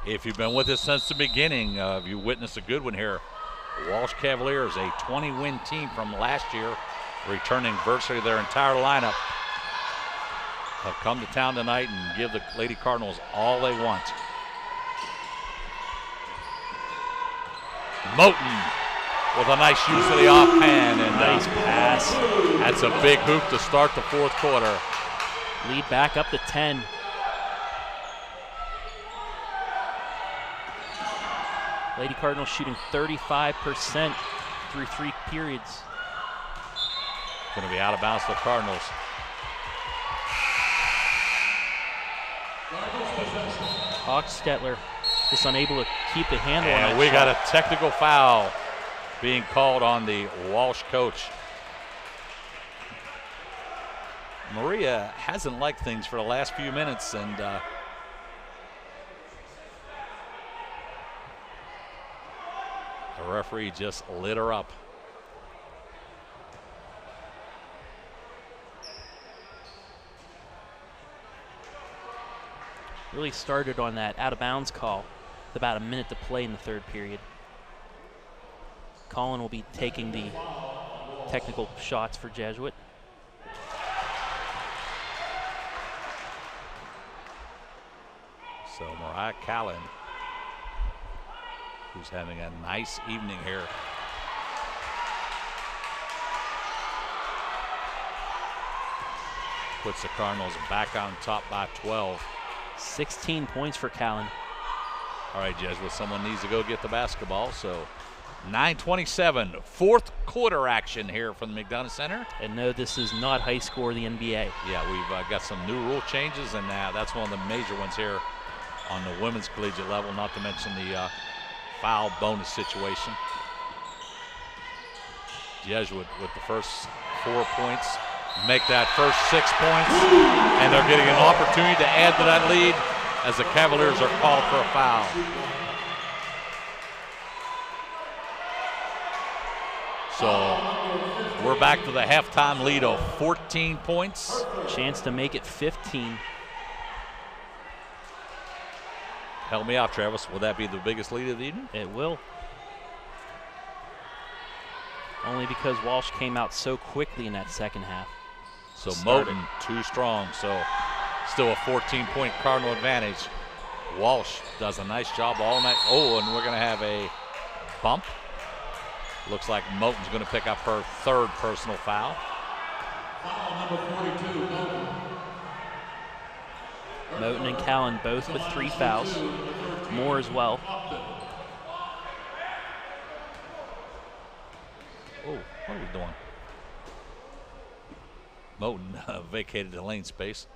S9: If you've been with us since the beginning, you witnessed a good one here. The Walsh Cavaliers, a 20-win team from last year, returning virtually their entire lineup, have come to town tonight and give the Lady Cardinals all they want. Moten with a nice use of the offhand and
S10: nice pass.
S9: That's a big hoop to start the fourth quarter.
S10: Lead back up to 10. Lady Cardinals shooting 35% through 3 periods.
S9: Going to be out of bounds for the Cardinals.
S10: Hochstetler just unable to keep the handle on that
S9: And we
S10: shot.
S9: got a technical foul being called on the Walsh coach. Maria hasn't liked things for the last few minutes, and the referee just lit her up.
S10: Really started on that out-of-bounds call with about a minute to play in the third period. Colin will be taking the technical shots for Jesuit.
S9: So Mariah Callan, who's having a nice evening here. Puts the Cardinals back on top by 12.
S10: 16 points for Callan.
S9: All right, Jesuit, someone needs to go get the basketball. So 9:27, fourth quarter action here from the McDonough Center.
S10: And no, this is not high score of the NBA.
S9: Yeah, we've got some new rule changes, and that's one of the major ones here on the women's collegiate level, not to mention the foul bonus situation. Jesuit with the first 4 points, make that first 6 points, and they're getting an opportunity to add to that lead as the Cavaliers are called for a foul. So we're back to the halftime lead of 14 points.
S10: Chance to make it 15.
S9: Help me out, Travis. Will that be the biggest lead of the evening?
S10: It will. Only because Walsh came out so quickly in that second half.
S9: So Moten too strong. So still a 14-point Cardinal advantage. Walsh does a nice job all night. Oh, and we're going to have a bump. Looks like Moten's going to pick up her third personal foul.
S11: Foul number 42, Moten.
S10: Moten and Callan both with 3 fouls. Moore as well.
S9: Oh, what are we doing? Moten vacated the lane space.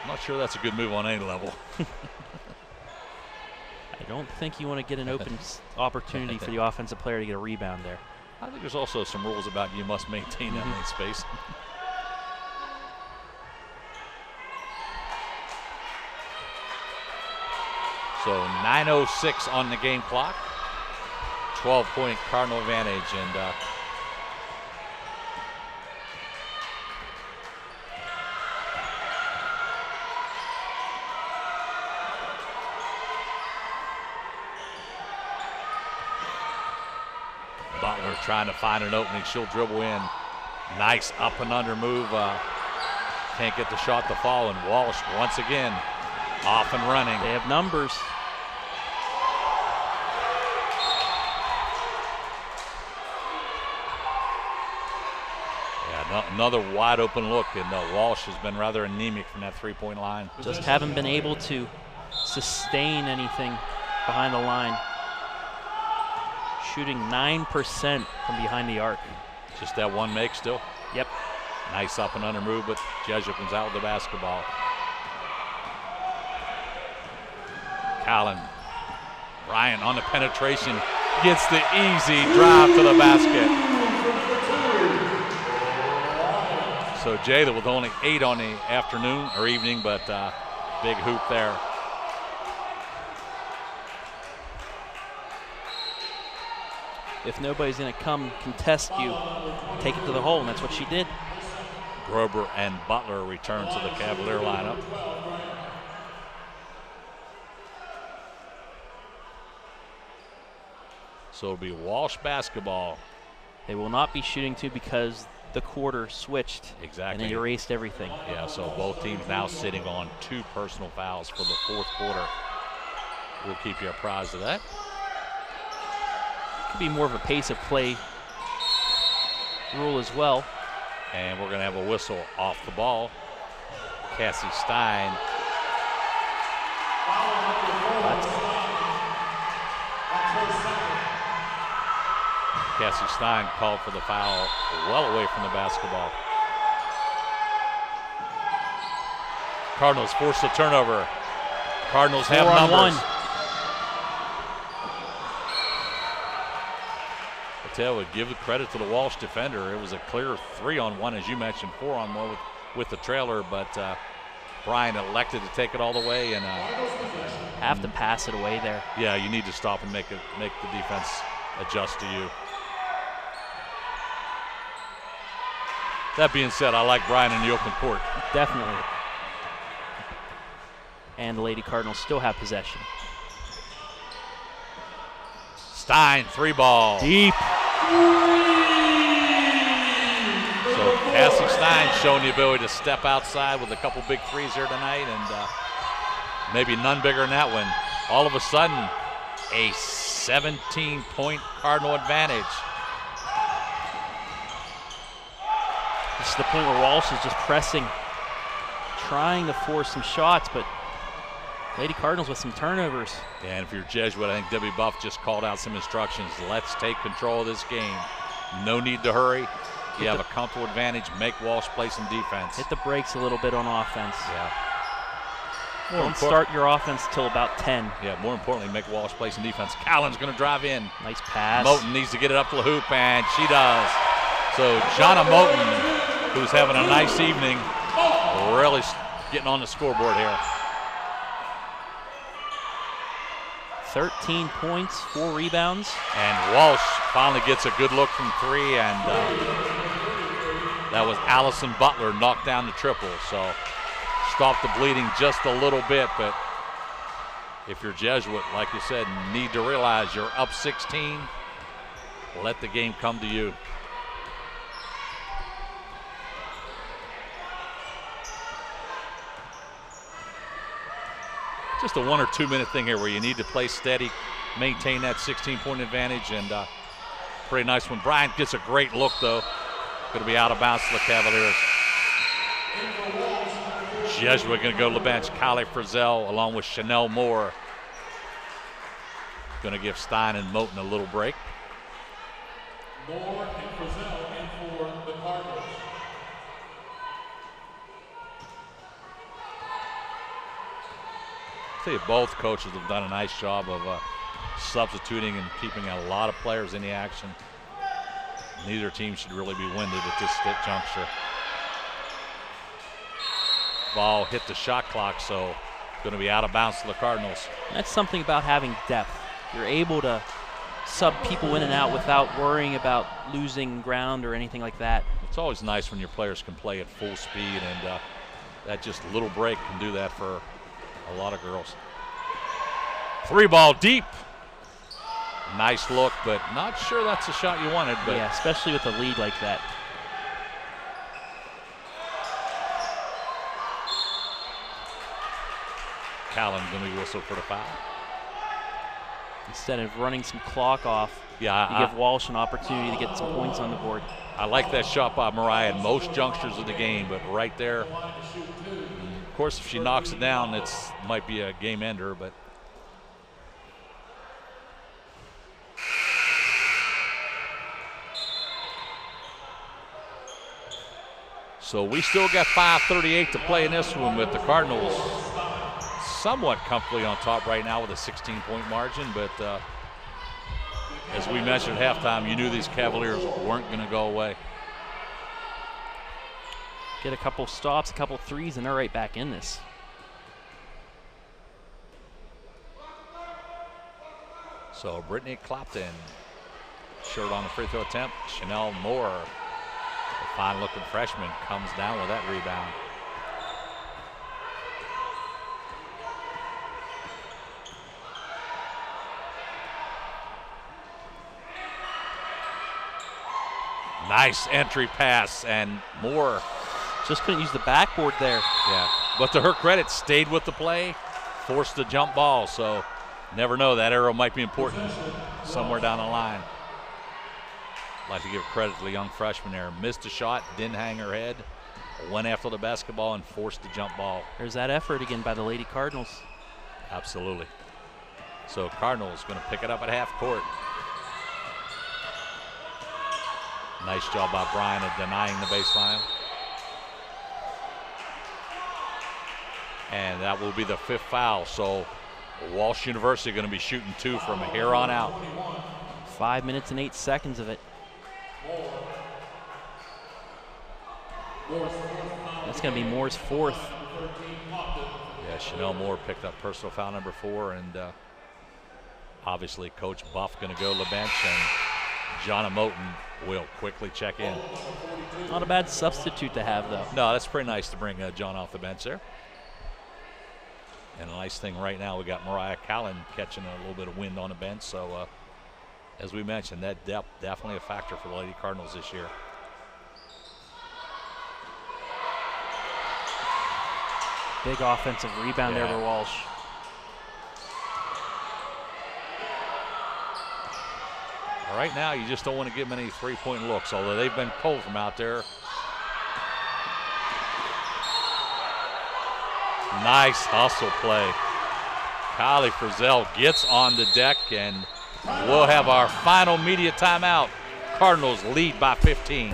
S9: I'm not sure that's a good move on any level.
S10: I don't think you want to get an open opportunity for the offensive player to get a rebound there.
S9: I think there's also some rules about you must maintain that lane space. So 9:06 on the game clock. 12-point Cardinal advantage, and Butler trying to find an opening. She'll dribble in. Nice up and under move. Can't get the shot to fall, and Walsh once again off and running.
S10: They have numbers.
S9: Another wide open look, and Walsh has been rather anemic from that three-point line.
S10: Just haven't been able to sustain anything behind the line. Shooting 9% from behind the arc.
S9: Just that one make still?
S10: Yep.
S9: Nice up and under move, but Jesuit comes out with the basketball. Callan. Bryant on the penetration. Gets the easy drive to the basket. So Jada with only 8 on the afternoon or evening, but big hoop there.
S10: If nobody's going to come contest you, take it to the hole, and that's what she did.
S9: Grober and Butler return to the Cavalier lineup. So it'll be Walsh basketball.
S10: They will not be shooting two because the quarter switched.
S9: Exactly.
S10: And it erased everything.
S9: Yeah, so both teams now sitting on 2 personal fouls for the fourth quarter. We'll keep you apprised of that.
S10: Could be more of a pace of play rule as well.
S9: And we're going to have a whistle off the ball. Cassie Stein. Cassie Stein called for the foul well away from the basketball. Cardinals force the turnover. Cardinals have numbers. I tell you, give the credit to the Walsh defender. It was a clear 3-on-1, as you mentioned, 4-on-1 with the trailer, but Brian elected to take it all the way and
S10: have to pass it away there.
S9: Yeah, you need to stop and make the defense adjust to you. That being said, I like Brian in the open court.
S10: Definitely.
S12: and the Lady Cardinals still have possession.
S9: Stein, 3-ball.
S12: Deep.
S9: So Cassie Stein showing the ability to step outside with a couple big threes here tonight, and maybe none bigger than that one. All of a sudden, a 17-point Cardinal advantage.
S12: This is the point where Walsh is just pressing, trying to force some shots, but Lady Cardinals with some turnovers.
S9: And if you're Jesuit, I think Debbie Buff just called out some instructions. Let's take control of this game. No need to hurry. You have a comfortable advantage. Make Walsh play some defense.
S12: Hit the brakes a little bit on offense.
S9: Yeah.
S12: Don't start your offense till about 10.
S9: Yeah, more importantly, make Walsh play some defense. Callan's going to drive in.
S12: Nice pass.
S9: Moten needs to get it up to the hoop, and she does. So Jonna Moten, who's having a nice evening, really getting on the scoreboard here.
S12: 13 points, 4 rebounds.
S9: And Walsh finally gets a good look from 3, and that was Allison Butler knocked down the triple. So stopped the bleeding just a little bit, but if you're Jesuit, like you said, need to realize you're up 16. Let the game come to you. Just a 1 or 2 minute thing here where you need to play steady, maintain that 16-point advantage, and pretty nice one. Bryant gets a great look, though. Going to be out of bounds to the Cavaliers. Jesuit going to go to the bench. Kylie Frizzell along with Chanel Moore. Going to give Stein and Moten a little break.
S11: Moore and Frizzell in for the Cardinals.
S9: I tell you, both coaches have done a nice job of substituting and keeping a lot of players in the action. Neither team should really be winded at this juncture. Ball hit the shot clock, so going to be out of bounds to the Cardinals.
S12: That's something about having depth. You're able to sub people in and out without worrying about losing ground or anything like that.
S9: It's always nice when your players can play at full speed, and that just little break can do that for a lot of girls. 3-ball deep. Nice look, but not sure that's the shot you wanted. But
S12: yeah, especially with a lead like that.
S9: Callan going to be whistled for the foul.
S12: Instead of running some clock off,
S9: yeah,
S12: you give Walsh an opportunity to get some points on the board.
S9: I like that shot by Mariah in most junctures of the game, but right there, of course, if she knocks it down, it might be a game ender, but so we still got 5:38 to play in this one, with the Cardinals somewhat comfortably on top right now with a 16-point margin, but as we mentioned at halftime, you knew these Cavaliers weren't going to go away.
S12: Get a couple stops, a couple threes, and they're right back in this.
S9: So Brittany Clopton, short on the free throw attempt. Chanel Moore, the fine-looking freshman, comes down with that rebound. Nice entry pass, and Moore
S12: just couldn't use the backboard there.
S9: Yeah, but to her credit, stayed with the play, forced the jump ball, so never know, that arrow might be important somewhere down the line. I'd like to give credit to the young freshman there. Missed a shot, didn't hang her head, went after the basketball and forced the jump ball.
S12: There's that effort again by the Lady Cardinals.
S9: Absolutely. So Cardinals going to pick it up at half court. Nice job by Bryan of denying the baseline. And that will be the 5th foul. So Walsh University going to be shooting 2 from here on out.
S12: 5 minutes and 8 seconds of it. That's going to be Moore's 4th.
S9: Yeah, Chanel Moore picked up personal foul number 4, and obviously Coach Buff going to go to the bench, and Jonna Moten will quickly check in.
S12: Not a bad substitute to have, though.
S9: No, that's pretty nice to bring John off the bench there. And a nice thing right now, we got Mariah Callan catching a little bit of wind on the bench. So, as we mentioned, that depth definitely a factor for the Lady Cardinals this year.
S12: Big offensive rebound there for Walsh.
S9: Right now, you just don't want to give them any three-point looks, although they've been cold from out there. Nice hustle play. Kylie Frizzell gets on the deck, and we'll have our final media timeout. Cardinals lead by 15.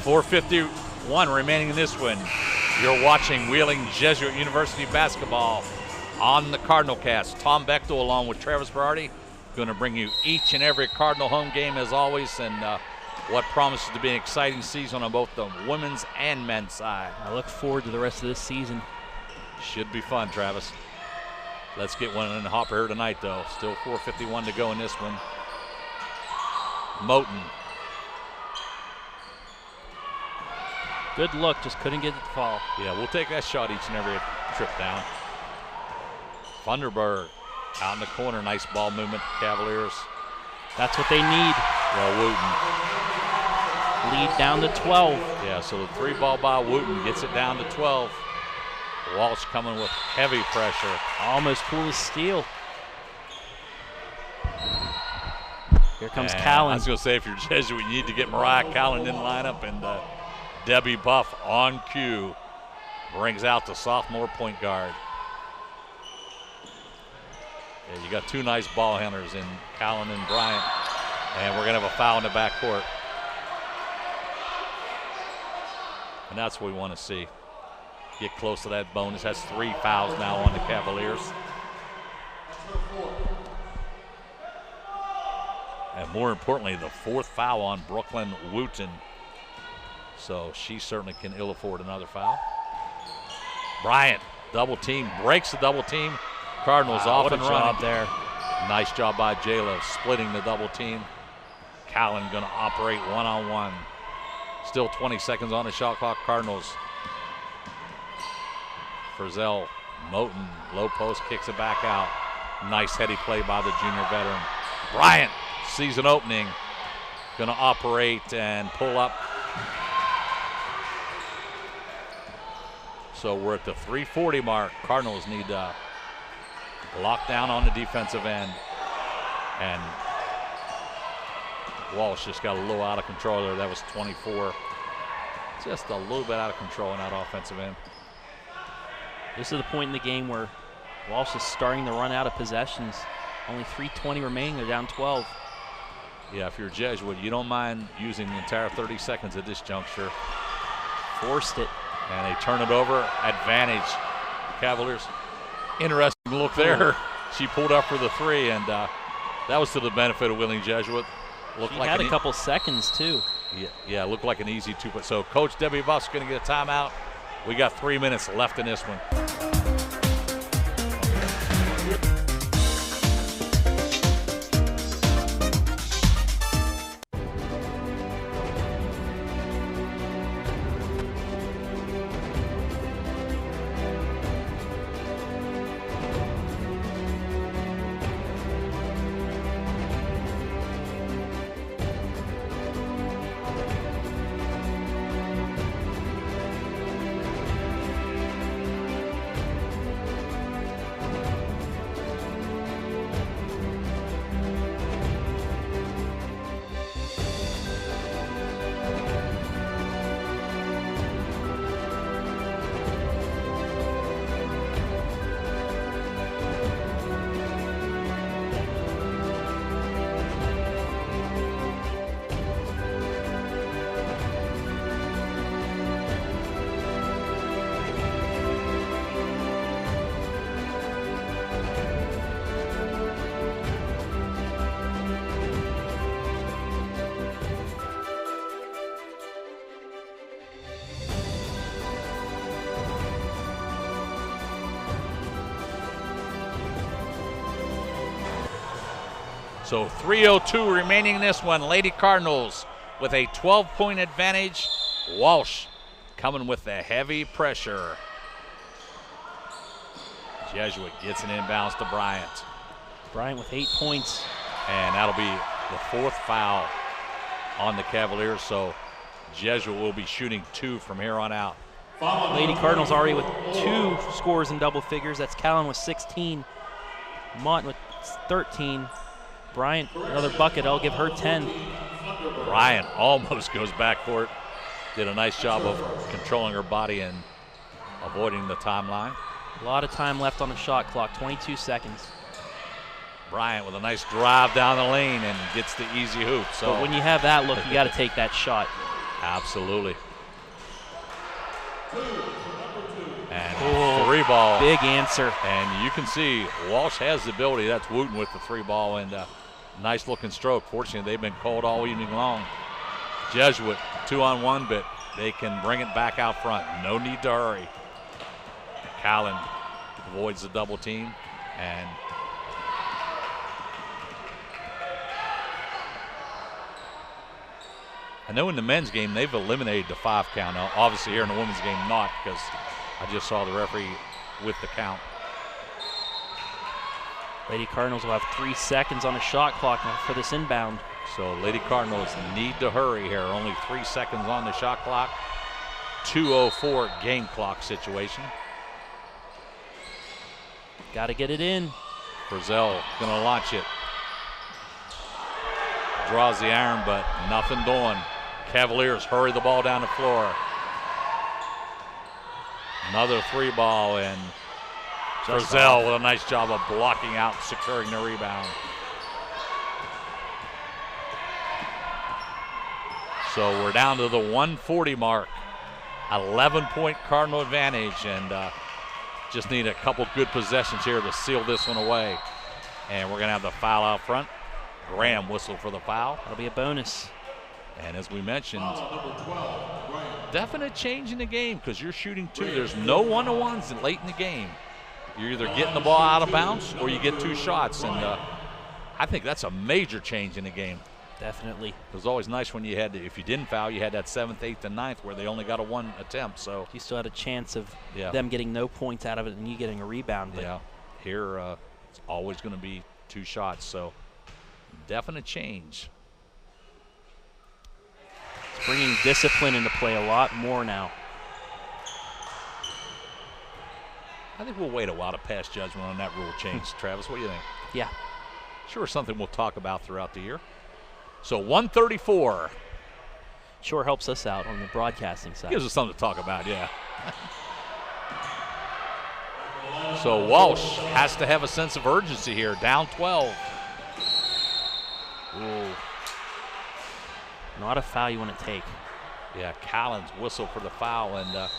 S9: .451 remaining in this one. You're watching Wheeling Jesuit University basketball on the Cardinal Cast. Tom Bechtel along with Travis Berardi going to bring you each and every Cardinal home game as always, and what promises to be an exciting season on both the women's and men's side.
S12: I look forward to the rest of this season.
S9: Should be fun, Travis. Let's get one in the hopper here tonight, though. Still 4:51 to go in this one. Moten.
S12: Good look, just couldn't get it to fall.
S9: Yeah, we'll take that shot each and every trip down. Thunderberg out in the corner, nice ball movement, Cavaliers.
S12: That's what they need.
S9: Well, Wooten.
S12: Lead down to 12.
S9: Yeah, so the 3-ball by Wooten gets it down to 12. Walsh coming with heavy pressure.
S12: Almost pulled a steal. Here comes Callan.
S9: I was going to say, if you're Jesuit, you need to get Mariah Callan in the lineup, and Debbie Buff on cue brings out the sophomore point guard. Yeah, you got two nice ball handlers in Callan and Bryant, and we're going to have a foul in the backcourt. And that's what we want to see. Get close to that bonus. Has 3 fouls now on the Cavaliers. And more importantly, the 4th foul on Brooklyn Wooten. So she certainly can ill afford another foul. Bryant, double team, breaks the double team. Cardinals off and running
S12: there.
S9: Nice job by J-Lo splitting the double team. Callan going to operate one-on-one. Still 20 seconds on the shot clock. Cardinals. Frizzell, Moten, low post, kicks it back out. Nice heady play by the junior veteran. Bryant sees an opening. Going to operate and pull up. So we're at the 3:40 mark. Cardinals need to lock down on the defensive end. And Walsh just got a little out of control there. That was 24. Just a little bit out of control in that offensive end.
S12: This is the point in the game where Walsh is starting to run out of possessions. Only 3:20 remaining. They're down 12.
S9: Yeah, if you're a Jesuit, you don't mind using the entire 30 seconds at this juncture.
S12: Forced it.
S9: And they turn it over. Advantage. Cavaliers. Interesting look there. She pulled up for the 3, and that was to the benefit of Wheeling Jesuit.
S12: She had a couple seconds, too.
S9: Yeah, looked like an easy 2-point. So Coach Debbie Buff's going to get a timeout. We got 3 minutes left in this one. So 3:02 remaining in this one. Lady Cardinals with a 12-point advantage. Walsh coming with the heavy pressure. Jesuit gets an inbounds to Bryant.
S12: Bryant with 8 points.
S9: And that'll be the 4th foul on the Cavaliers, so Jesuit will be shooting 2 from here on out.
S12: Lady Cardinals already with 2 scores in double figures. That's Callan with 16, Mott with 13. Bryant, another bucket. I'll give her 10.
S9: Bryant almost goes backcourt. Did a nice job of controlling her body and avoiding the timeline.
S12: A lot of time left on the shot clock, 22 seconds.
S9: Bryant with a nice drive down the lane and gets the easy hoop. So
S12: but when you have that look, you got to take that shot.
S9: Absolutely. And 3 ball.
S12: Big answer.
S9: And you can see Walsh has the ability. That's Wooten with the 3 ball and nice looking stroke. Fortunately, they've been cold all evening long. Jesuit 2-on-1, but they can bring it back out front. No need to hurry. Callan avoids the double team, and I know in the men's game they've eliminated the 5 count. Now, obviously here in the women's game not, because I just saw the referee with the count.
S12: Lady Cardinals will have 3 seconds on the shot clock for this inbound.
S9: So Lady Cardinals need to hurry here. Only 3 seconds on the shot clock. 2:04 game clock situation.
S12: Got to get it in.
S9: Brazil gonna launch it. Draws the iron, but nothing doing. Cavaliers hurry the ball down the floor. Another 3 ball, and Brazil with a nice job of blocking out, securing the rebound. So we're down to the 140 mark. 11-point Cardinal advantage, and just need a couple good possessions here to seal this one away. And we're gonna have the foul out front. Graham whistled for the foul.
S12: That'll be a bonus.
S9: And as we mentioned, definite change in the game because you're shooting 2. There's no one-on-ones late in the game. You're either getting the ball out of bounds or you get 2 shots. And I think that's a major change in the game.
S12: Definitely.
S9: It was always nice when you had to, if you didn't foul, you had that 7th, 8th, and 9th where they only got a 1 attempt. So
S12: you still had a chance of them getting no points out of it and you getting a rebound. But
S9: yeah, here it's always going to be 2 shots. So definite change.
S12: It's bringing discipline into play a lot more now.
S9: I think we'll wait a while to pass judgment on that rule change. Travis, what do you think?
S12: Yeah.
S9: Sure, something we'll talk about throughout the year. So 134.
S12: Sure helps us out on the broadcasting side.
S9: Gives us something to talk about, yeah. So Walsh has to have a sense of urgency here, down 12.
S12: Ooh. Not a foul you want to take.
S9: Yeah, Callan's whistle for the foul, and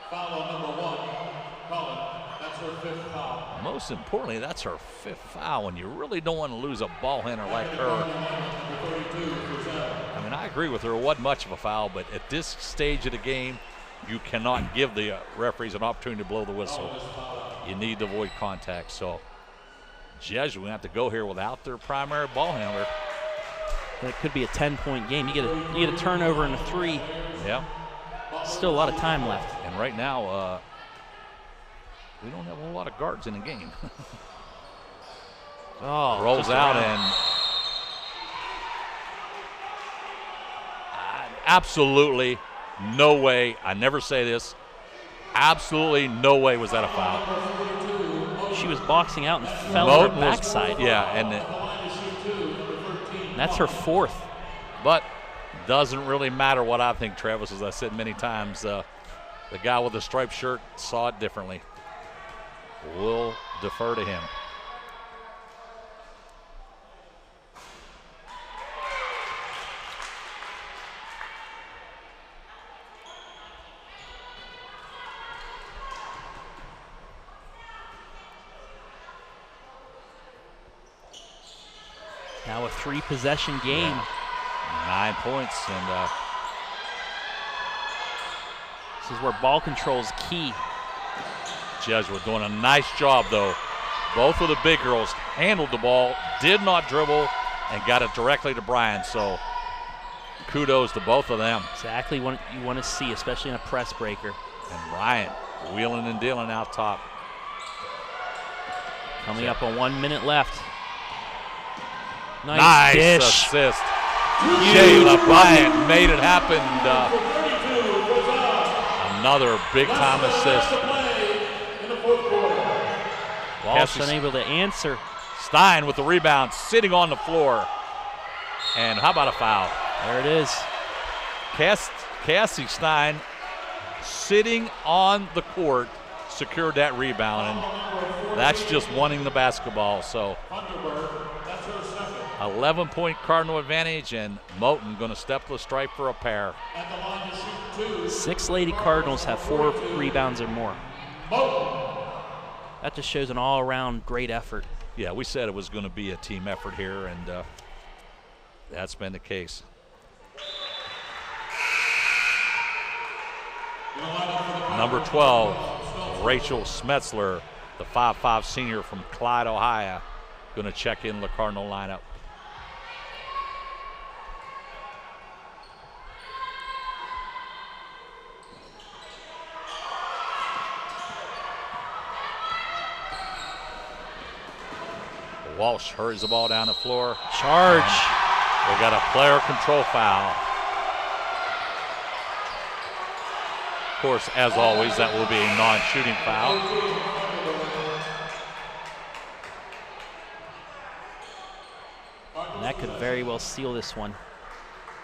S11: foul on number 1, Callan. That's her 5th foul.
S9: Most importantly, that's her 5th foul, and you really don't want to lose a ball handler like her. I mean, I agree with her. It wasn't much of a foul, but at this stage of the game, you cannot give the referees an opportunity to blow the whistle. You need to avoid contact. So Jesuit have to go here without their primary ball handler.
S12: It could be a 10-point game. You get a turnover and a 3.
S9: Yeah.
S12: Still a lot of time left.
S9: And right now, we don't have a whole lot of guards in the game. Rolls out and absolutely no way. I never say this. Absolutely no way was that a foul.
S12: She was boxing out and fell on her backside.
S9: Yeah, and
S12: that's her 4th.
S9: But doesn't really matter what I think, Travis. As I said many times, the guy with the striped shirt saw it differently. We'll defer to him.
S12: Now a 3-possession game.
S9: Yeah. 9 points, and
S12: this is where ball control is key.
S9: Jesuit doing a nice job, though, Both of the big girls handled the ball, did not dribble, and got it directly to Bryant. So kudos to both of them.
S12: Exactly what you want to see, especially in a press breaker.
S9: And Bryant wheeling and dealing out top.
S12: Coming up on 1 minute left.
S9: Nice
S12: dish.
S9: assist. Jayla Bryant made it happen. Another big-time assist.
S12: Walsh unable to answer.
S9: Stein with the rebound, sitting on the floor. And how about a foul?
S12: There it is.
S9: Cassie Stein, sitting on the court, secured that rebound, and that's just wanting the basketball. So 11-point Cardinal advantage, and Moten going to step to the stripe for a pair.
S12: 6 Lady Cardinals have 4 rebounds or more. That just shows an all-around great effort.
S9: Yeah, we said it was going to be a team effort here, and that's been the case. Number 12, Rachel Smetzler, the 5'5" senior from Clyde, Ohio, going to check in the Cardinal lineup. Walsh hurries the ball down the floor.
S12: Charge.
S9: We got a player control foul. Of course, as always, that will be a non-shooting foul.
S12: And that could very well seal this one.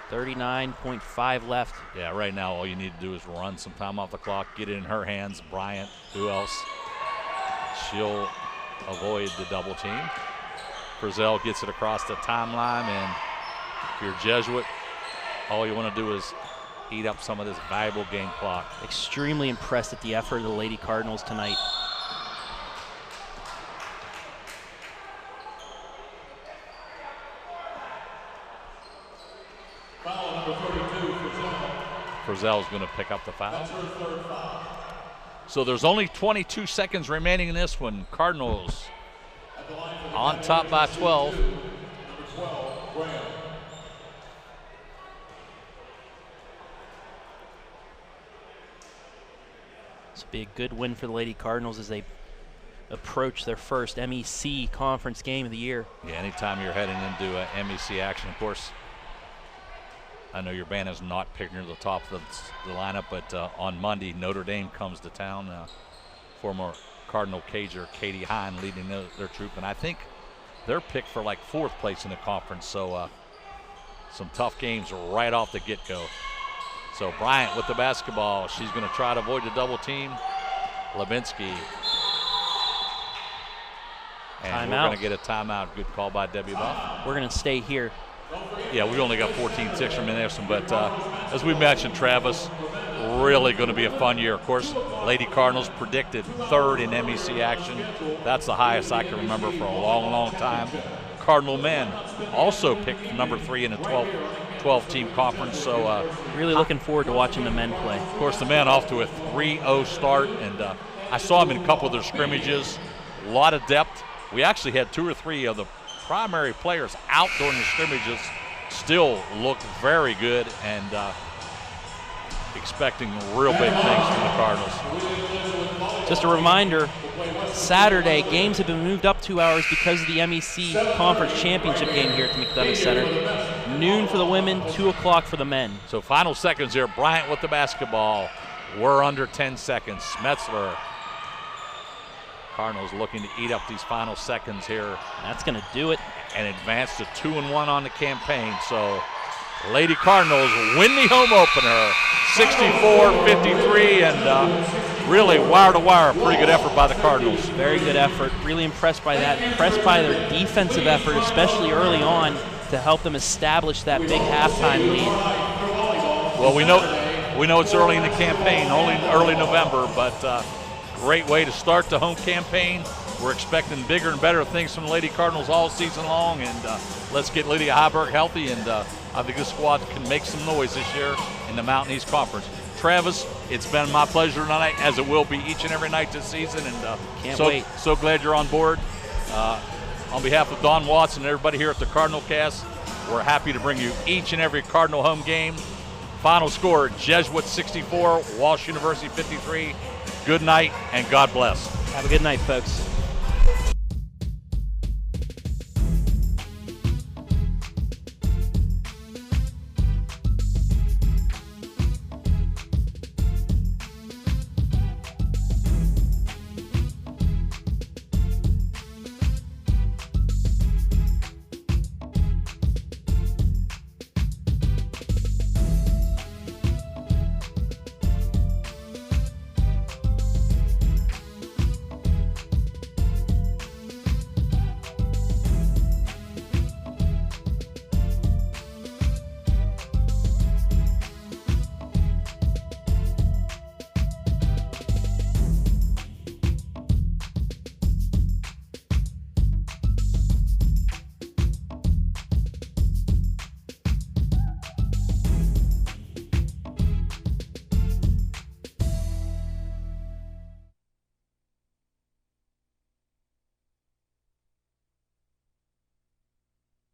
S12: 39.5 left.
S9: Yeah, right now all you need to do is run some time off the clock, get it in her hands. Bryant, who else? She'll avoid the double team. Frizzell gets it across the timeline, and if you're Jesuit, all you want to do is eat up some of this valuable game clock.
S12: Extremely impressed at the effort of the Lady Cardinals tonight.
S11: Foul number 32,
S9: Frizzell's going to pick up the foul. So there's only 22 seconds remaining in this one. Cardinals on top by 12.
S11: Number 12, Graham.
S12: This will be a good win for the Lady Cardinals as they approach their first MEC conference game of the year.
S9: Yeah, anytime you're heading into MEC action, of course, I know your band is not picking near the top of the lineup, but on Monday, Notre Dame comes to town. Former Cardinal Cager Katie Hine leading their troop, and I think they're picked for like 4th place in the conference, so some tough games right off the get-go. So Bryant with the basketball. She's going to try to avoid the double team. Levinsky. And we're going to get a timeout. Good call by Debbie Buff.
S12: We're going to stay here.
S9: Yeah, we've only got 14 ticks remaining, but as we mentioned, Travis, really going to be a fun year. Of course, Lady Cardinals predicted 3rd in MEC action. That's the highest I can remember for a long, long time. Cardinal men also picked number 3 in the 12-team conference. So
S12: really looking forward to watching the men play.
S9: Of course, the men off to a 3-0 start, and I saw them in a couple of their scrimmages. A lot of depth. We actually had 2 or 3 of the primary players out during the scrimmages. Still looked very good, and expecting real big things from the Cardinals.
S12: Just a reminder, Saturday, games have been moved up 2 hours because of the MEC Conference Championship game here at the McDonough Center. Noon for the women, 2 o'clock for the men.
S9: So final seconds here, Bryant with the basketball. We're under 10 seconds. Smetzler. Cardinals looking to eat up these final seconds here.
S12: That's going to do it.
S9: And advance to 2-1 on the campaign. So Lady Cardinals win the home opener, 64-53, and really wire-to-wire, pretty good effort by the Cardinals.
S12: Very good effort. Really impressed by that. Impressed by their defensive effort, especially early on, to help them establish that big halftime lead.
S9: Well, we know it's early in the campaign, only early November, but great way to start the home campaign. We're expecting bigger and better things from the Lady Cardinals all season long, and let's get Lydia Heiberg healthy, and I think this squad can make some noise this year in the Mountain East Conference. Travis, it's been my pleasure tonight, as it will be each and every night this season, and
S12: can't wait.
S9: So glad you're on board. On behalf of Don Watson and everybody here at the Cardinal Cast, we're happy to bring you each and every Cardinal home game. Final score, Jesuit 64, Walsh University 53. Good night and God bless.
S12: Have a good night, folks.